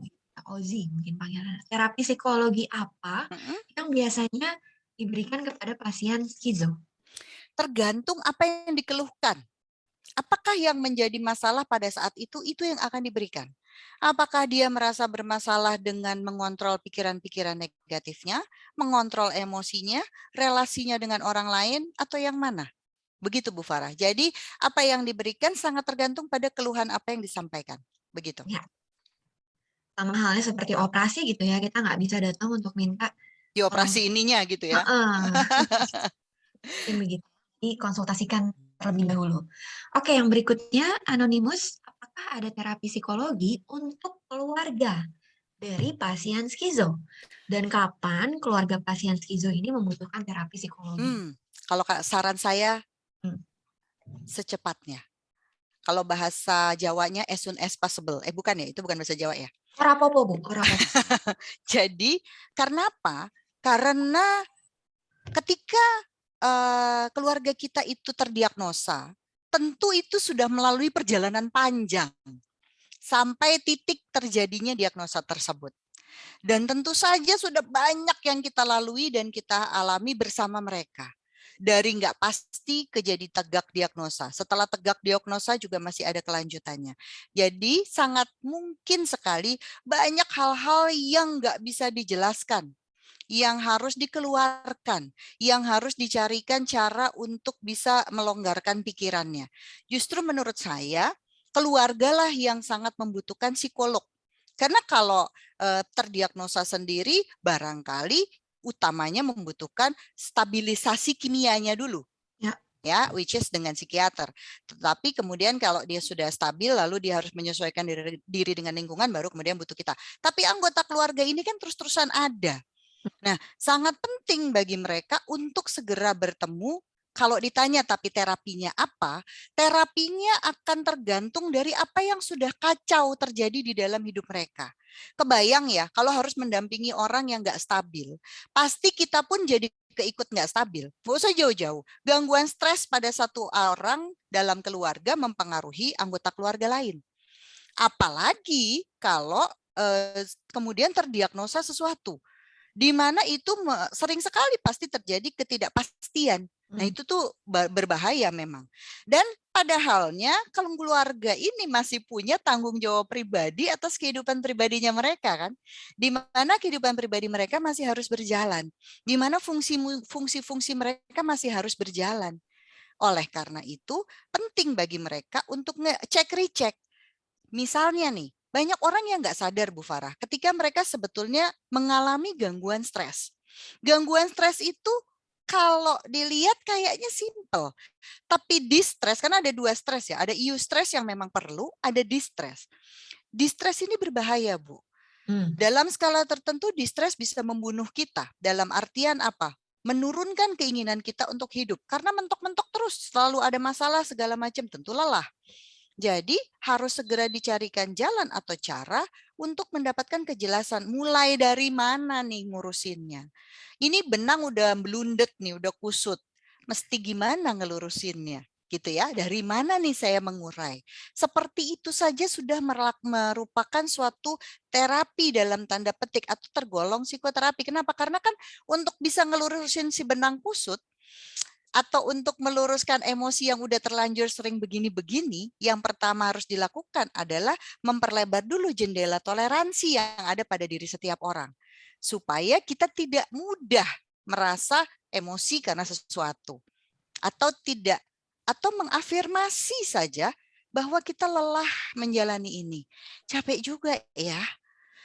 Ozi mungkin panggilan. Terapi psikologi apa yang biasanya diberikan kepada pasien skizo? Tergantung apa yang dikeluhkan. Apakah yang menjadi masalah pada saat itu yang akan diberikan. Apakah dia merasa bermasalah dengan mengontrol pikiran-pikiran negatifnya, mengontrol emosinya, relasinya dengan orang lain, atau yang mana? Begitu Bu Farah. Jadi apa yang diberikan sangat tergantung pada keluhan apa yang disampaikan. Begitu. Ya, sama halnya seperti operasi gitu ya, kita nggak bisa datang untuk minta Di operasi ininya gitu ya. mungkin begitu. Dikonsultasikan terlebih dahulu. Oke, yang berikutnya Anonymous, apakah ada terapi psikologi untuk keluarga dari pasien skizo? Dan kapan keluarga pasien skizo ini membutuhkan terapi psikologi? Kalau saran saya Hmm. secepatnya. Kalau bahasa Jawanya as soon as possible. Bukan ya, itu bukan bahasa Jawa ya. Ora apa-apa, Bu. Ora apa-apa. Jadi karena apa? Karena ketika keluarga kita itu terdiagnosa, tentu itu sudah melalui perjalanan panjang sampai titik terjadinya diagnosa tersebut. Dan tentu saja sudah banyak yang kita lalui dan kita alami bersama mereka. Dari nggak pasti ke jadi tegak diagnosa. Setelah tegak diagnosa juga masih ada kelanjutannya. Jadi sangat mungkin sekali banyak hal-hal yang nggak bisa dijelaskan, yang harus dikeluarkan, yang harus dicarikan cara untuk bisa melonggarkan pikirannya. Justru menurut saya, keluargalah yang sangat membutuhkan psikolog. Karena kalau terdiagnosa sendiri, barangkali utamanya membutuhkan stabilisasi kimianya dulu. Ya, which is dengan psikiater. Tetapi kemudian kalau dia sudah stabil, lalu dia harus menyesuaikan diri dengan lingkungan, baru kemudian butuh kita. Tapi anggota keluarga ini kan terus-terusan ada. Nah, sangat penting bagi mereka untuk segera bertemu. Kalau ditanya tapi terapinya apa, terapinya akan tergantung dari apa yang sudah kacau terjadi di dalam hidup mereka. Kebayang ya, kalau harus mendampingi orang yang nggak stabil, pasti kita pun jadi keikut nggak stabil. Nggak usah jauh-jauh. Gangguan stres pada satu orang dalam keluarga mempengaruhi anggota keluarga lain. Apalagi kalau kemudian terdiagnosa sesuatu, di mana itu sering sekali pasti terjadi ketidakpastian. Nah, itu tuh berbahaya memang. Dan padahalnya kalau keluarga ini masih punya tanggung jawab pribadi atas kehidupan pribadinya mereka kan, di mana kehidupan pribadi mereka masih harus berjalan, di mana fungsi-fungsi mereka masih harus berjalan. Oleh karena itu, penting bagi mereka untuk cek recheck. Misalnya nih, banyak orang yang nggak sadar Bu Farah, ketika mereka sebetulnya mengalami gangguan stres. Gangguan stres itu kalau dilihat kayaknya simple, tapi distress, karena ada dua stres ya, ada eustress yang memang perlu, ada distress. Distress ini berbahaya Bu. Dalam skala tertentu distress bisa membunuh kita. Dalam artian apa? Menurunkan keinginan kita untuk hidup. Karena mentok-mentok terus, selalu ada masalah segala macam, tentu lelah. Jadi harus segera dicarikan jalan atau cara untuk mendapatkan kejelasan. Mulai dari mana nih ngurusinnya? Ini benang udah belundet nih, udah kusut. Mesti gimana ngelurusinnya? Gitu ya, dari mana nih saya mengurai? Seperti itu saja sudah merupakan suatu terapi dalam tanda petik atau tergolong psikoterapi. Kenapa? Karena kan untuk bisa ngelurusin si benang kusut, atau untuk meluruskan emosi yang udah terlanjur sering begini-begini, yang pertama harus dilakukan adalah memperlebar dulu jendela toleransi yang ada pada diri setiap orang. Supaya kita tidak mudah merasa emosi karena sesuatu. Atau mengafirmasi saja bahwa kita lelah menjalani ini. Capek juga ya.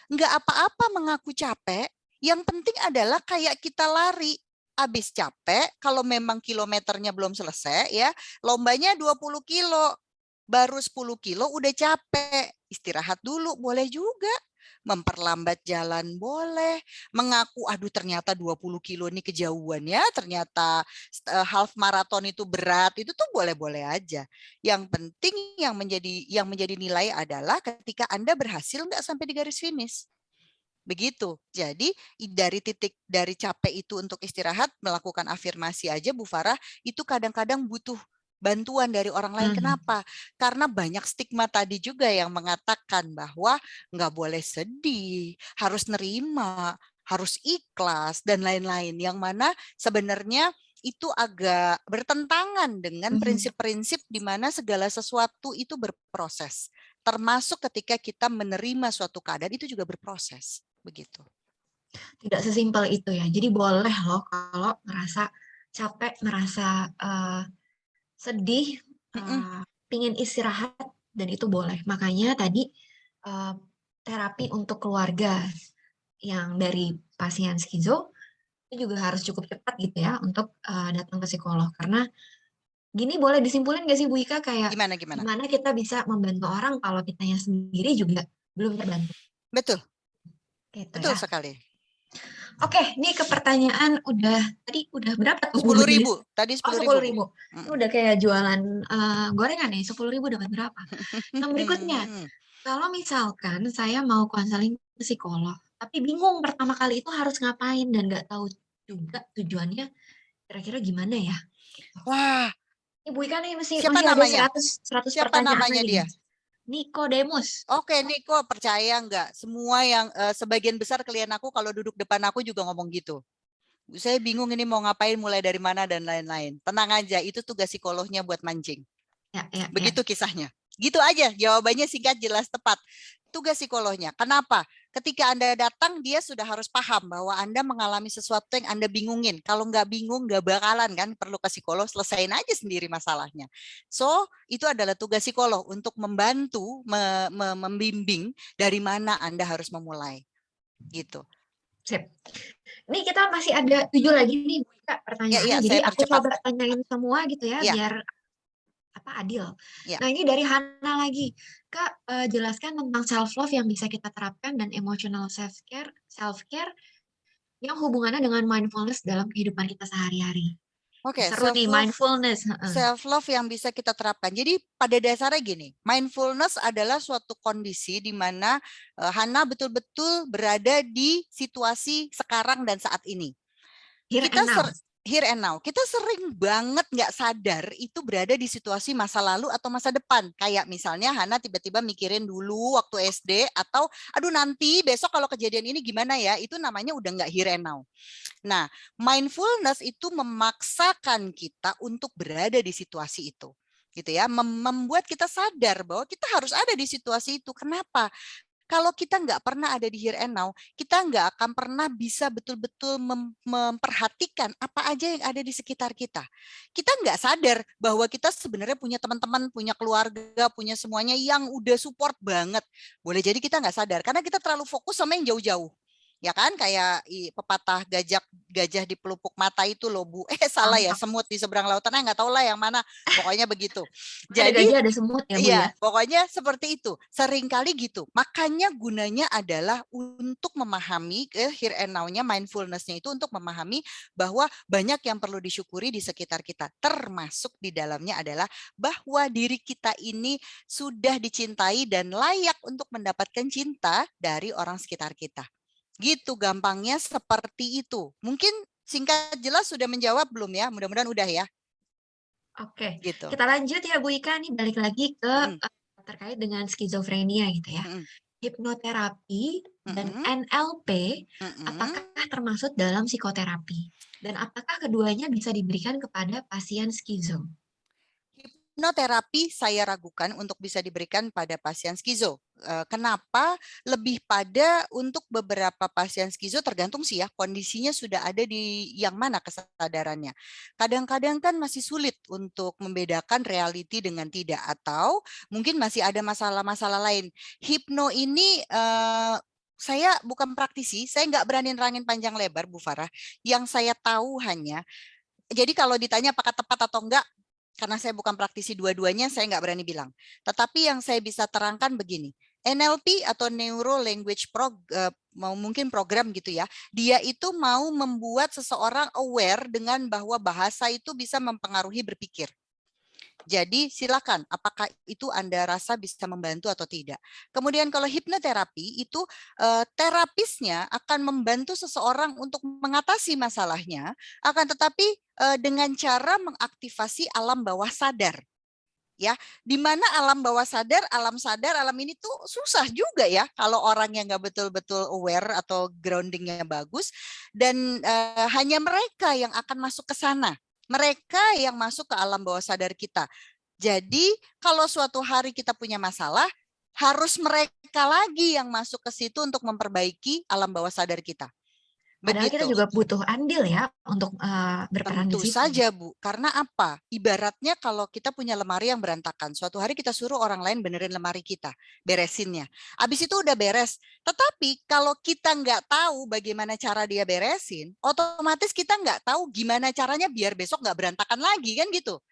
Nggak apa-apa mengaku capek, yang penting adalah kayak kita lari. Habis capek, kalau memang kilometernya belum selesai ya, lombanya 20 kilo, baru 10 kilo udah capek, istirahat dulu boleh juga, memperlambat jalan boleh, mengaku aduh ternyata 20 kilo ini kejauhan ya, ternyata half marathon itu berat, itu tuh boleh-boleh aja. Yang penting yang menjadi nilai adalah ketika Anda berhasil nggak sampai di garis finish. Begitu. Jadi dari capek itu untuk istirahat, melakukan afirmasi aja Bu Farah, itu kadang-kadang butuh bantuan dari orang lain. Kenapa? Karena banyak stigma tadi juga yang mengatakan bahwa nggak boleh sedih, harus nerima, harus ikhlas, dan lain-lain. Yang mana sebenarnya itu agak bertentangan dengan prinsip-prinsip di mana segala sesuatu itu berproses. Termasuk ketika kita menerima suatu keadaan itu juga berproses. Begitu. Tidak sesimpel itu ya. Jadi boleh loh kalau merasa capek, merasa sedih, pingin istirahat, dan itu boleh. Makanya tadi terapi untuk keluarga yang dari pasien skizo itu juga harus cukup cepat gitu ya untuk datang ke psikolog. Karena gini boleh disimpulin nggak sih Bu Ika, kayak gimana kita bisa membantu orang kalau kitanya sendiri juga belum terbantu. Betul. Gitu betul ya. Sekali. Oke, ini ke pertanyaan tadi udah berapa tuh? 10.000. Tadi 10.000. Ini udah kayak jualan gorengan nih, 10.000 dapat berapa? Yang berikutnya, kalau misalkan saya mau konseling psikolog, tapi bingung pertama kali itu harus ngapain dan nggak tahu juga tujuannya, kira-kira gimana ya? Wah. Ibu Ika nih masih namanya? ada 100 Siapa pertanyaan namanya lagi. dia? Nikodemus. Oke, Niko, percaya nggak? Semua yang sebagian besar klien aku kalau duduk depan aku juga ngomong gitu. Saya bingung ini mau ngapain, mulai dari mana dan lain-lain. Tenang aja, itu tugas psikolognya buat mancing. Begitu kisahnya. Gitu aja, jawabannya singkat, jelas, tepat. Tugas psikolognya. Kenapa? Ketika Anda datang, dia sudah harus paham bahwa Anda mengalami sesuatu yang Anda bingungin. Kalau nggak bingung, nggak bakalan kan perlu ke psikolog, selesain aja sendiri masalahnya. So, itu adalah tugas psikolog untuk membantu, membimbing dari mana Anda harus memulai. Gitu. Sip. Ini kita masih ada 7 lagi nih Bu Ika pertanyaannya. Jadi aku coba tanyain semua gitu ya, biar adil. Nah, ini dari Hana lagi. Kak, jelaskan tentang self love yang bisa kita terapkan dan emotional self care yang hubungannya dengan mindfulness dalam kehidupan kita sehari-hari. Oke, seru nih mindfulness. Self love yang bisa kita terapkan. Jadi pada dasarnya gini, mindfulness adalah suatu kondisi di mana Hana betul-betul berada di situasi sekarang dan saat ini. Here kita and now. here and now. Kita sering banget nggak sadar itu berada di situasi masa lalu atau masa depan. Kayak misalnya Hana tiba-tiba mikirin dulu waktu SD atau aduh nanti besok kalau kejadian ini gimana ya, itu namanya udah nggak here and now. Nah, mindfulness itu memaksakan kita untuk berada di situasi itu. Gitu ya, membuat kita sadar bahwa kita harus ada di situasi itu. Kenapa? Kalau kita nggak pernah ada di here and now, kita nggak akan pernah bisa betul-betul memperhatikan apa aja yang ada di sekitar kita. Kita nggak sadar bahwa kita sebenarnya punya teman-teman, punya keluarga, punya semuanya yang udah support banget. Boleh jadi kita nggak sadar, karena kita terlalu fokus sama yang jauh-jauh. Ya kan, kayak pepatah gajah di pelupuk mata itu loh Bu. Salah ya, semut di seberang lautan, nggak tahu lah yang mana. Pokoknya begitu. Ada Jadi gajah, ada semut ya Bu iya, ya. pokoknya seperti itu. Seringkali gitu. Makanya gunanya adalah untuk memahami here and now-nya, mindfulness-nya itu untuk memahami bahwa banyak yang perlu disyukuri di sekitar kita. Termasuk di dalamnya adalah bahwa diri kita ini sudah dicintai dan layak untuk mendapatkan cinta dari orang sekitar kita. Gitu gampangnya seperti itu. Mungkin singkat jelas sudah menjawab belum ya? Mudah-mudahan udah ya. Oke, Gitu. kita lanjut ya Bu Ika, nih balik lagi ke terkait dengan skizofrenia gitu ya. Hipnoterapi dan NLP apakah termasuk dalam psikoterapi? Dan apakah keduanya bisa diberikan kepada pasien skizo? Hipnoterapi saya ragukan untuk bisa diberikan pada pasien skizo. Kenapa? Lebih pada untuk beberapa pasien skizo tergantung sih ya kondisinya sudah ada di yang mana kesadarannya. Kadang-kadang kan masih sulit untuk membedakan reality dengan tidak, atau mungkin masih ada masalah-masalah lain. Hipno ini saya bukan praktisi, saya nggak berani nerangin panjang lebar Bu Farah. Yang saya tahu hanya, jadi kalau ditanya apakah tepat atau enggak, karena saya bukan praktisi dua-duanya, saya nggak berani bilang. Tetapi yang saya bisa terangkan begini, NLP atau Neuro Language mungkin program gitu ya, dia itu mau membuat seseorang aware dengan bahwa bahasa itu bisa mempengaruhi berpikir. Jadi silakan, apakah itu Anda rasa bisa membantu atau tidak. Kemudian kalau hipnoterapi itu terapisnya akan membantu seseorang untuk mengatasi masalahnya, akan tetapi dengan cara mengaktifasi alam bawah sadar. Ya, di mana alam bawah sadar, alam ini tuh susah juga ya kalau orang yang nggak betul-betul aware atau groundingnya bagus, dan hanya mereka yang akan masuk ke sana. Mereka yang masuk ke alam bawah sadar kita. Jadi kalau suatu hari kita punya masalah, harus mereka lagi yang masuk ke situ untuk memperbaiki alam bawah sadar kita. Padahal kita juga butuh andil ya untuk berperan di situ. Tentu saja Bu, karena apa? Ibaratnya kalau kita punya lemari yang berantakan, suatu hari kita suruh orang lain benerin lemari kita, beresinnya. Habis itu udah beres. Tetapi kalau kita nggak tahu bagaimana cara dia beresin, otomatis kita nggak tahu gimana caranya biar besok nggak berantakan lagi, kan gitu.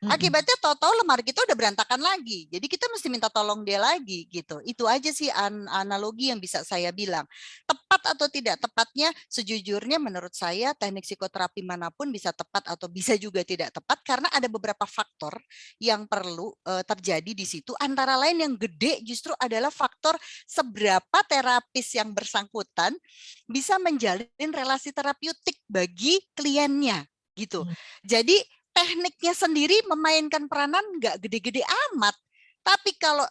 Akibatnya tahu-tahu lemari kita udah berantakan lagi. Jadi kita mesti minta tolong dia lagi gitu. Itu aja sih analogi yang bisa saya bilang. Tepat atau tidak tepatnya, sejujurnya menurut saya teknik psikoterapi manapun bisa tepat atau bisa juga tidak tepat karena ada beberapa faktor yang perlu terjadi di situ. Antara lain yang gede justru adalah faktor seberapa terapis yang bersangkutan bisa menjalin relasi terapeutik bagi kliennya gitu. Jadi tekniknya sendiri memainkan peranan nggak gede-gede amat. Tapi kalau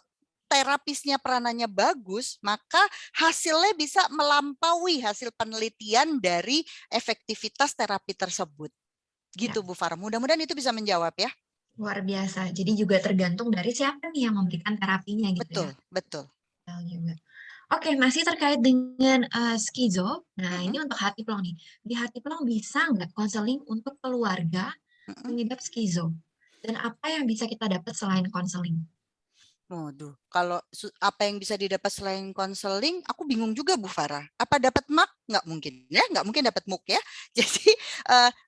terapisnya peranannya bagus, maka hasilnya bisa melampaui hasil penelitian dari efektivitas terapi tersebut. Gitu Bu Farah. Mudah-mudahan itu bisa menjawab ya. Luar biasa. Jadi juga tergantung dari siapa nih yang memberikan terapinya gitu betul, ya. Betul. Juga. Oke, masih terkait dengan skizo. Nah, ini untuk hati plong nih. Di hati plong bisa nggak konseling untuk keluarga mengidap skizo? Dan apa yang bisa kita dapat selain konseling? Waduh, kalau apa yang bisa didapat selain konseling, aku bingung juga Bu Farah. Apa dapat MAK? Nggak mungkin ya, nggak mungkin dapat MUK ya. Jadi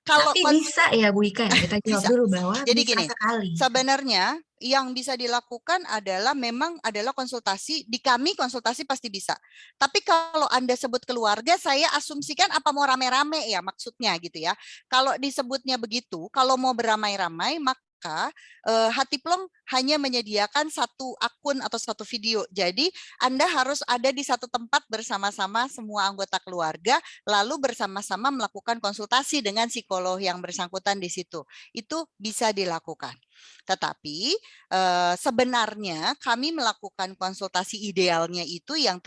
kalau tapi bisa ya Bu Ika ya, kita jawab dulu bahwa jadi bisa gini, sekali. Sebenarnya yang bisa dilakukan adalah memang adalah konsultasi. Di kami konsultasi pasti bisa. Tapi kalau Anda sebut keluarga, saya asumsikan apa mau rame-rame ya maksudnya gitu ya. Kalau disebutnya begitu, kalau mau beramai-ramai, maka maka Hatiplong hanya menyediakan satu akun atau satu video. Jadi Anda harus ada di satu tempat bersama-sama semua anggota keluarga, lalu bersama-sama melakukan konsultasi dengan psikolog yang bersangkutan di situ. Itu bisa dilakukan. Tetapi sebenarnya kami melakukan konsultasi idealnya itu yang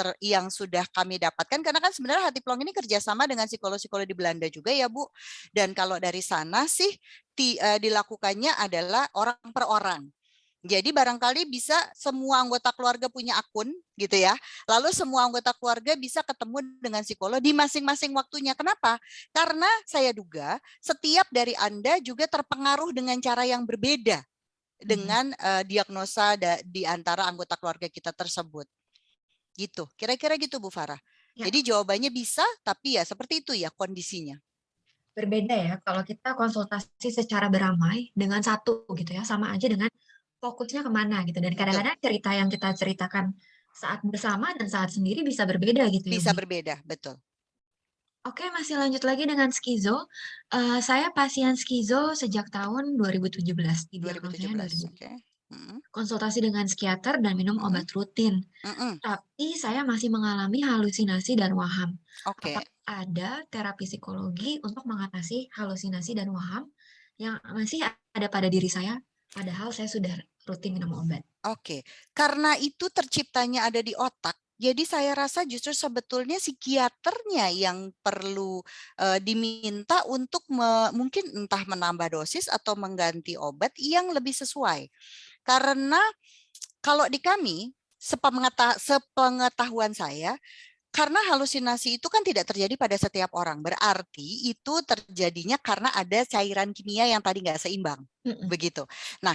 sudah kami dapatkan, karena kan sebenarnya Hatiplong ini kerjasama dengan psikolog-psikolog di Belanda juga ya Bu. Dan kalau dari sana sih dilakukannya adalah orang per orang. Jadi barangkali bisa semua anggota keluarga punya akun gitu ya. Lalu semua anggota keluarga bisa ketemu dengan psikolog di masing-masing waktunya. Kenapa? Karena saya duga setiap dari Anda juga terpengaruh dengan cara yang berbeda dengan diagnosa di antara anggota keluarga kita tersebut. Gitu. Kira-kira gitu Bu Farah. Ya. Jadi jawabannya bisa, tapi ya seperti itu ya kondisinya. Berbeda ya kalau kita konsultasi secara beramai dengan satu gitu ya, sama aja dengan fokusnya kemana gitu. Dan kadang-kadang cerita yang kita ceritakan saat bersama dan saat sendiri bisa berbeda gitu ya, Bisa Bu. berbeda, betul. Oke, masih lanjut lagi dengan skizo. Saya pasien skizo sejak tahun 2017. Didiagnosanya 2017, 2017. oke. Konsultasi dengan psikiater dan minum obat rutin. Tapi saya masih mengalami halusinasi dan waham. Oke. Apakah ada terapi psikologi untuk mengatasi halusinasi dan waham yang masih ada pada diri saya, padahal saya sudah rutin minum obat? Oke, karena itu terciptanya ada di otak, jadi saya rasa justru sebetulnya psikiaternya yang perlu diminta untuk mungkin entah menambah dosis atau mengganti obat yang lebih sesuai. Karena kalau di kami, sepengetahuan saya, karena halusinasi itu kan tidak terjadi pada setiap orang. Berarti itu terjadinya karena ada cairan kimia yang tadi nggak seimbang. Begitu. Nah,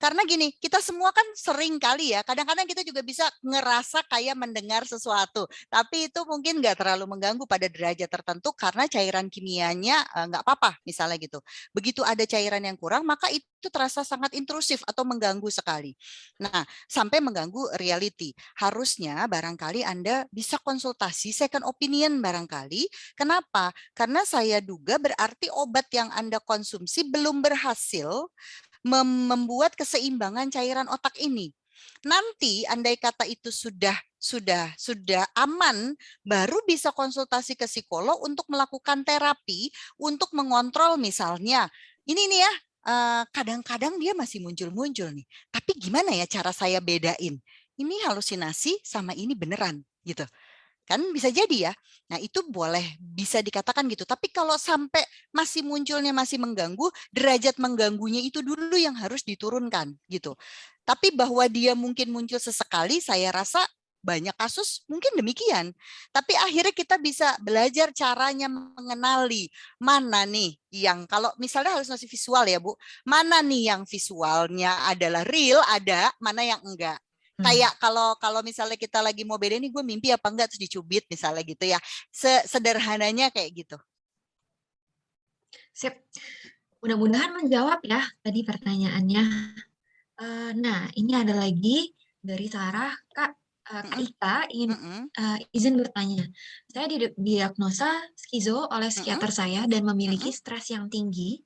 karena gini, kita semua kan sering kali ya, kadang-kadang kita juga bisa ngerasa kayak mendengar sesuatu, tapi itu mungkin nggak terlalu mengganggu pada derajat tertentu karena cairan kimianya nggak apa-apa, misalnya gitu. Begitu ada cairan yang kurang, maka itu terasa sangat intrusif atau mengganggu sekali. Nah, sampai mengganggu reality. Harusnya barangkali Anda bisa konsultasi second opinion barangkali. Kenapa? Karena saya duga berarti obat yang Anda konsumsi belum berhasil membuat keseimbangan cairan otak ini. Nanti andai kata itu sudah aman, baru bisa konsultasi ke psikolog untuk melakukan terapi untuk mengontrol misalnya. Ini nih ya, kadang-kadang dia masih muncul-muncul nih. Tapi gimana ya cara saya bedain? Ini halusinasi sama ini beneran gitu. Kan bisa jadi ya. Nah, itu bisa dikatakan gitu. Tapi kalau sampai masih munculnya masih mengganggu, derajat mengganggunya itu dulu yang harus diturunkan gitu. Tapi bahwa dia mungkin muncul sesekali, saya rasa banyak kasus mungkin demikian. Tapi akhirnya kita bisa belajar caranya mengenali mana nih yang, kalau misalnya halusinasi visual ya Bu, mana nih yang visualnya adalah real, ada, mana yang enggak. Kayak kalau misalnya kita lagi mau beda nih, gue mimpi apa enggak terus dicubit misalnya gitu ya. Sederhananya kayak gitu. Sip. Mudah-mudahan menjawab ya tadi pertanyaannya. Nah, ini ada lagi dari Sarah, Kak Ika ingin izin bertanya. Saya didiagnosa skizo oleh psikiater saya dan memiliki stres yang tinggi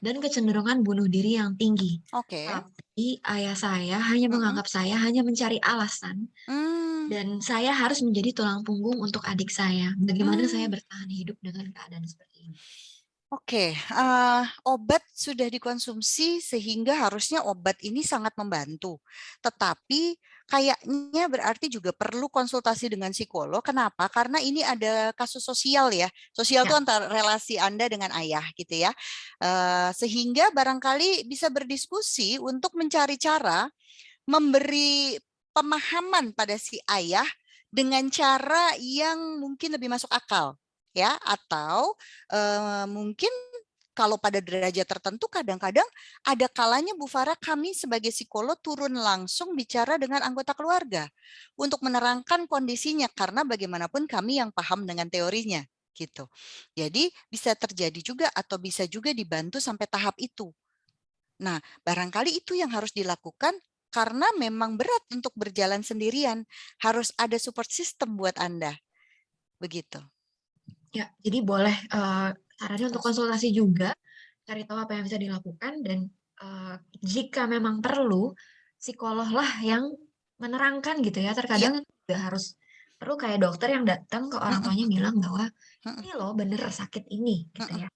dan kecenderungan bunuh diri yang tinggi. Tapi ayah saya hanya menganggap saya hanya mencari alasan dan saya harus menjadi tulang punggung untuk adik saya. Bagaimana saya bertahan hidup dengan keadaan seperti ini? Oke, obat sudah dikonsumsi sehingga harusnya obat ini sangat membantu. Tetapi kayaknya berarti juga perlu konsultasi dengan psikolog. Kenapa? Karena ini ada kasus sosial ya. Sosial itu antara relasi Anda dengan ayah gitu ya. Sehingga barangkali bisa berdiskusi untuk mencari cara memberi pemahaman pada si ayah dengan cara yang mungkin lebih masuk akal. Ya, atau mungkin kalau pada derajat tertentu kadang-kadang ada kalanya Bu Farah kami sebagai psikolog turun langsung bicara dengan anggota keluarga untuk menerangkan kondisinya karena bagaimanapun kami yang paham dengan teorinya gitu. Jadi bisa terjadi juga atau bisa juga dibantu sampai tahap itu. Nah, barangkali itu yang harus dilakukan karena memang berat untuk berjalan sendirian. Harus ada support system buat Anda. Begitu. Ya, jadi boleh sarannya untuk konsultasi juga, cari tahu apa yang bisa dilakukan dan jika memang perlu, psikolog lah yang menerangkan gitu ya. Iya. Terkadang juga harus perlu kayak dokter yang datang ke orang Mm-mm, tuanya bilang bahwa, mm-mm, "Ini loh bener sakit ini," gitu mm-mm. ya.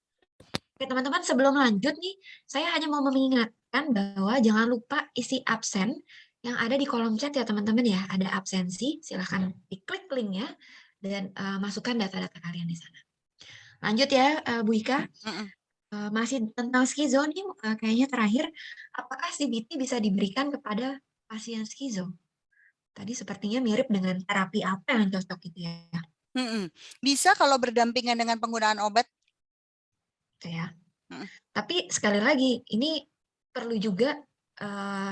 Oke teman-teman, sebelum lanjut nih, saya hanya mau mengingatkan bahwa jangan lupa isi absen yang ada di kolom chat ya teman-teman ya. Ada absensi, silahkan diklik linknya dan masukkan data-data kalian di sana. Lanjut ya, Bu Ika. Mm-mm. Masih tentang skizo nih, kayaknya terakhir, apakah CBT bisa diberikan kepada pasien skizo? Tadi sepertinya mirip dengan terapi apa yang cocok gitu ya, Mm-mm. Bisa kalau berdampingan dengan penggunaan obat. gitu ya. Mm-mm. Tapi sekali lagi, ini perlu juga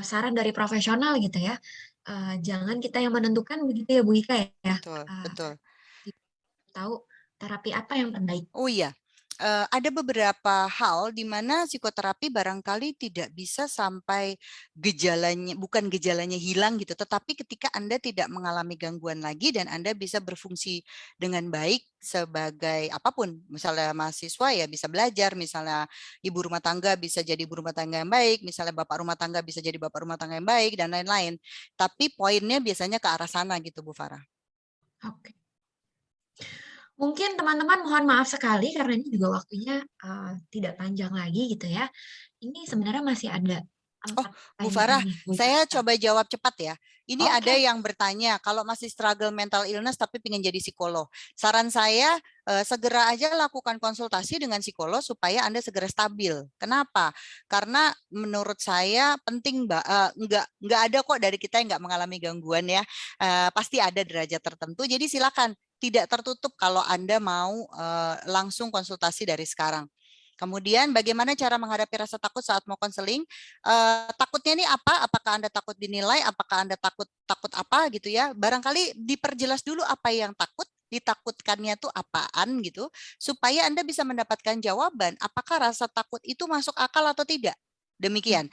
saran dari profesional gitu ya. Jangan kita yang menentukan begitu ya Bu Ika ya. Betul, betul. Tahu terapi apa yang terbaik. Oh iya, ada beberapa hal di mana psikoterapi barangkali tidak bisa sampai gejalanya, bukan gejalanya hilang gitu, tetapi ketika Anda tidak mengalami gangguan lagi dan Anda bisa berfungsi dengan baik sebagai apapun, misalnya mahasiswa ya bisa belajar, misalnya ibu rumah tangga bisa jadi ibu rumah tangga yang baik, misalnya bapak rumah tangga bisa jadi bapak rumah tangga yang baik, dan lain-lain. Tapi poinnya biasanya ke arah sana gitu, Bu Farah. Oke. Mungkin teman-teman mohon maaf sekali karena ini juga waktunya tidak panjang lagi gitu ya. Ini sebenarnya masih ada Oh, 4 Bu pertanyaan Farah, nih, Bu saya Ika. coba jawab cepat ya. Ini ada Oke, yang bertanya, kalau masih struggle mental illness tapi ingin jadi psikolog. Saran saya, segera aja lakukan konsultasi dengan psikolog supaya Anda segera stabil. Kenapa? Karena menurut saya penting, Mbak. Nggak ada kok dari kita yang nggak mengalami gangguan ya. Pasti ada derajat tertentu. Jadi silakan, tidak tertutup kalau Anda mau langsung konsultasi dari sekarang. Kemudian bagaimana cara menghadapi rasa takut saat mau konseling? Takutnya ini apa? Apakah Anda takut dinilai? Apakah Anda takut apa gitu ya? Barangkali diperjelas dulu apa yang ditakutkannya tuh apaan gitu, supaya Anda bisa mendapatkan jawaban apakah rasa takut itu masuk akal atau tidak. Demikian.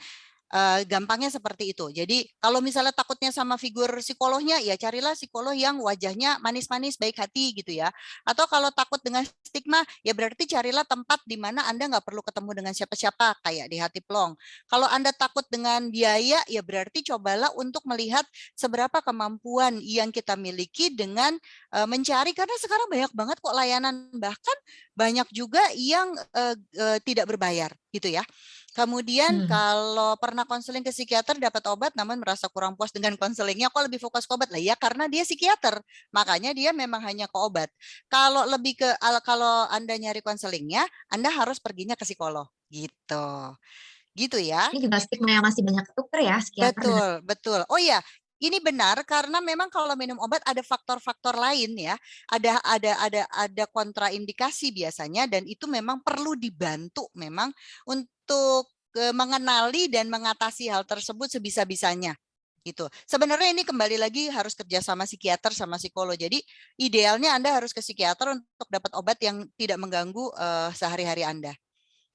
Gampangnya seperti itu. Jadi kalau misalnya takutnya sama figur psikolognya, ya carilah psikolog yang wajahnya manis-manis, baik hati gitu ya. Atau kalau takut dengan stigma, ya berarti carilah tempat di mana Anda nggak perlu ketemu dengan siapa-siapa, kayak di Hati Plong. Kalau Anda takut dengan biaya, ya berarti cobalah untuk melihat seberapa kemampuan yang kita miliki dengan mencari, karena sekarang banyak banget kok layanan, bahkan banyak juga yang tidak berbayar gitu ya. Kemudian kalau pernah konseling ke psikiater dapat obat namun merasa kurang puas dengan konselingnya, kok lebih fokus ke obat lah ya karena dia psikiater, makanya dia memang hanya ke obat. Kalau lebih ke kalau Anda nyari konselingnya, Anda harus perginya ke psikolog gitu. Gitu ya. ini juga stigma yang masih banyak ketuker ya, psikiater dengan Betul, betul. Oh iya, ini benar karena memang kalau minum obat ada faktor-faktor lain ya. Ada kontraindikasi biasanya dan itu memang perlu dibantu memang untuk mengenali dan mengatasi hal tersebut sebisa-bisanya gitu. Sebenarnya ini kembali lagi harus kerja sama psikiater sama psikolog. Jadi idealnya Anda harus ke psikiater untuk dapat obat yang tidak mengganggu sehari-hari Anda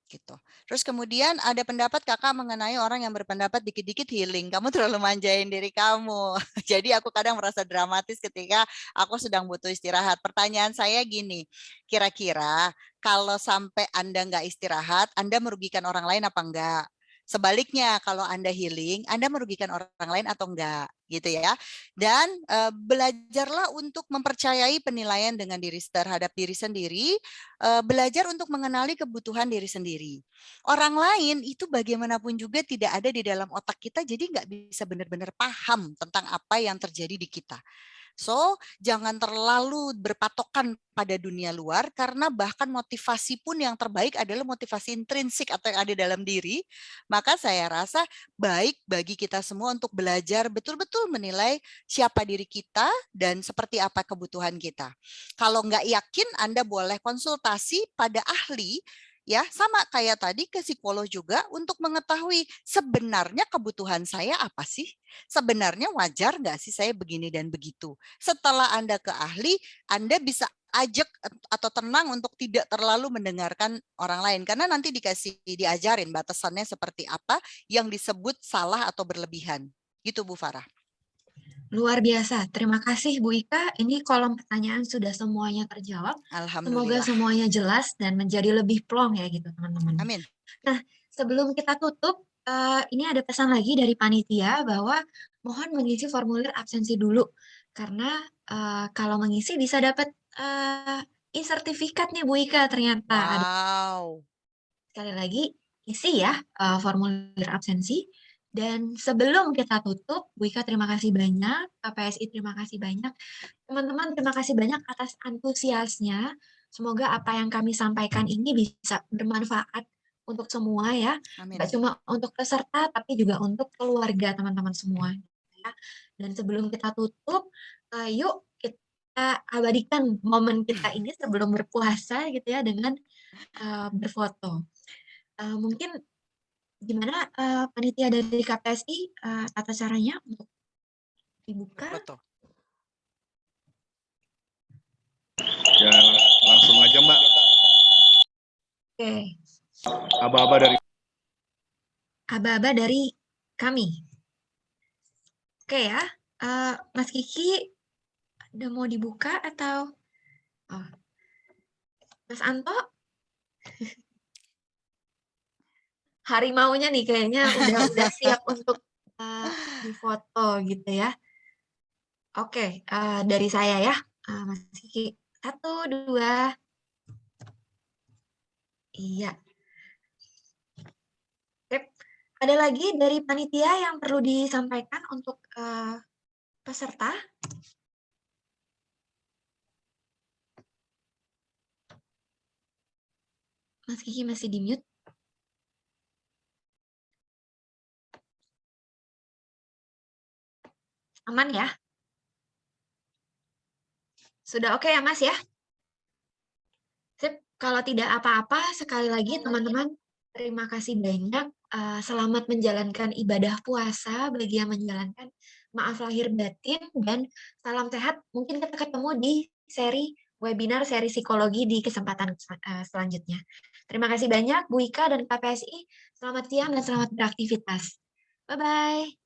gitu. Terus kemudian ada pendapat kakak mengenai orang yang berpendapat dikit-dikit healing. Kamu terlalu manjain diri kamu. Jadi aku kadang merasa dramatis ketika aku sedang butuh istirahat. Pertanyaan saya gini, kira-kira kalau sampai Anda nggak istirahat, Anda merugikan orang lain apa enggak? Sebaliknya, kalau Anda healing, Anda merugikan orang lain atau enggak, gitu ya. Dan belajarlah untuk mempercayai penilaian dengan terhadap diri sendiri, belajar untuk mengenali kebutuhan diri sendiri. Orang lain itu bagaimanapun juga tidak ada di dalam otak kita, jadi nggak bisa benar-benar paham tentang apa yang terjadi di kita. So, jangan terlalu berpatokan pada dunia luar karena bahkan motivasi pun yang terbaik adalah motivasi intrinsik atau yang ada dalam diri. Maka saya rasa baik bagi kita semua untuk belajar betul-betul menilai siapa diri kita dan seperti apa kebutuhan kita. Kalau nggak yakin, Anda boleh konsultasi pada ahli, ya sama kayak tadi ke psikolog juga untuk mengetahui sebenarnya kebutuhan saya apa sih? Sebenarnya wajar nggak sih saya begini dan begitu? Setelah Anda ke ahli, Anda bisa ajak atau tenang untuk tidak terlalu mendengarkan orang lain. Karena nanti diajarin batasannya seperti apa yang disebut salah atau berlebihan. Gitu Bu Farah. luar biasa. Terima kasih Bu Ika. Ini kolom pertanyaan sudah semuanya terjawab. Semoga Alhamdulillah. semuanya jelas dan menjadi lebih plong ya gitu teman-teman. Amin. Nah, sebelum kita tutup, ini ada pesan lagi dari panitia bahwa mohon mengisi formulir absensi dulu karena kalau mengisi bisa dapat e-sertifikat nih Bu Ika ternyata. Wow. Sekali lagi isi ya formulir absensi. Dan sebelum kita tutup, Bu Ika terima kasih banyak, KPSI terima kasih banyak, teman-teman terima kasih banyak atas antusiasnya. Semoga apa yang kami sampaikan ini bisa bermanfaat untuk semua ya, Amin. nggak cuma untuk peserta tapi juga untuk keluarga teman-teman semua. Ya. Dan sebelum kita tutup, yuk kita abadikan momen kita ini sebelum berpuasa gitu ya dengan berfoto. Mungkin gimana panitia dari KPSI tata caranya untuk dibuka? Foto. Ya, langsung aja Mbak. Oke. Aba-aba dari kami. Oke ya, Mas Kiki udah mau dibuka atau Mas Anto? Harimaunya nih kayaknya udah siap untuk difoto gitu ya. Oke, dari saya ya, Mas Kiki. 1, 2. Iya. Oke. Ada lagi dari panitia yang perlu disampaikan untuk peserta? Mas Kiki masih di mute. Aman ya? Sudah oke ya Mas ya? Sip, kalau tidak apa-apa, sekali lagi teman-teman, terima kasih banyak. Selamat menjalankan ibadah puasa bagi yang menjalankan. Maaf lahir batin dan salam sehat. Mungkin kita ketemu di seri webinar, seri psikologi di kesempatan selanjutnya. Terima kasih banyak Bu Ika dan KPSI. Selamat siang dan selamat beraktivitas. Bye-bye.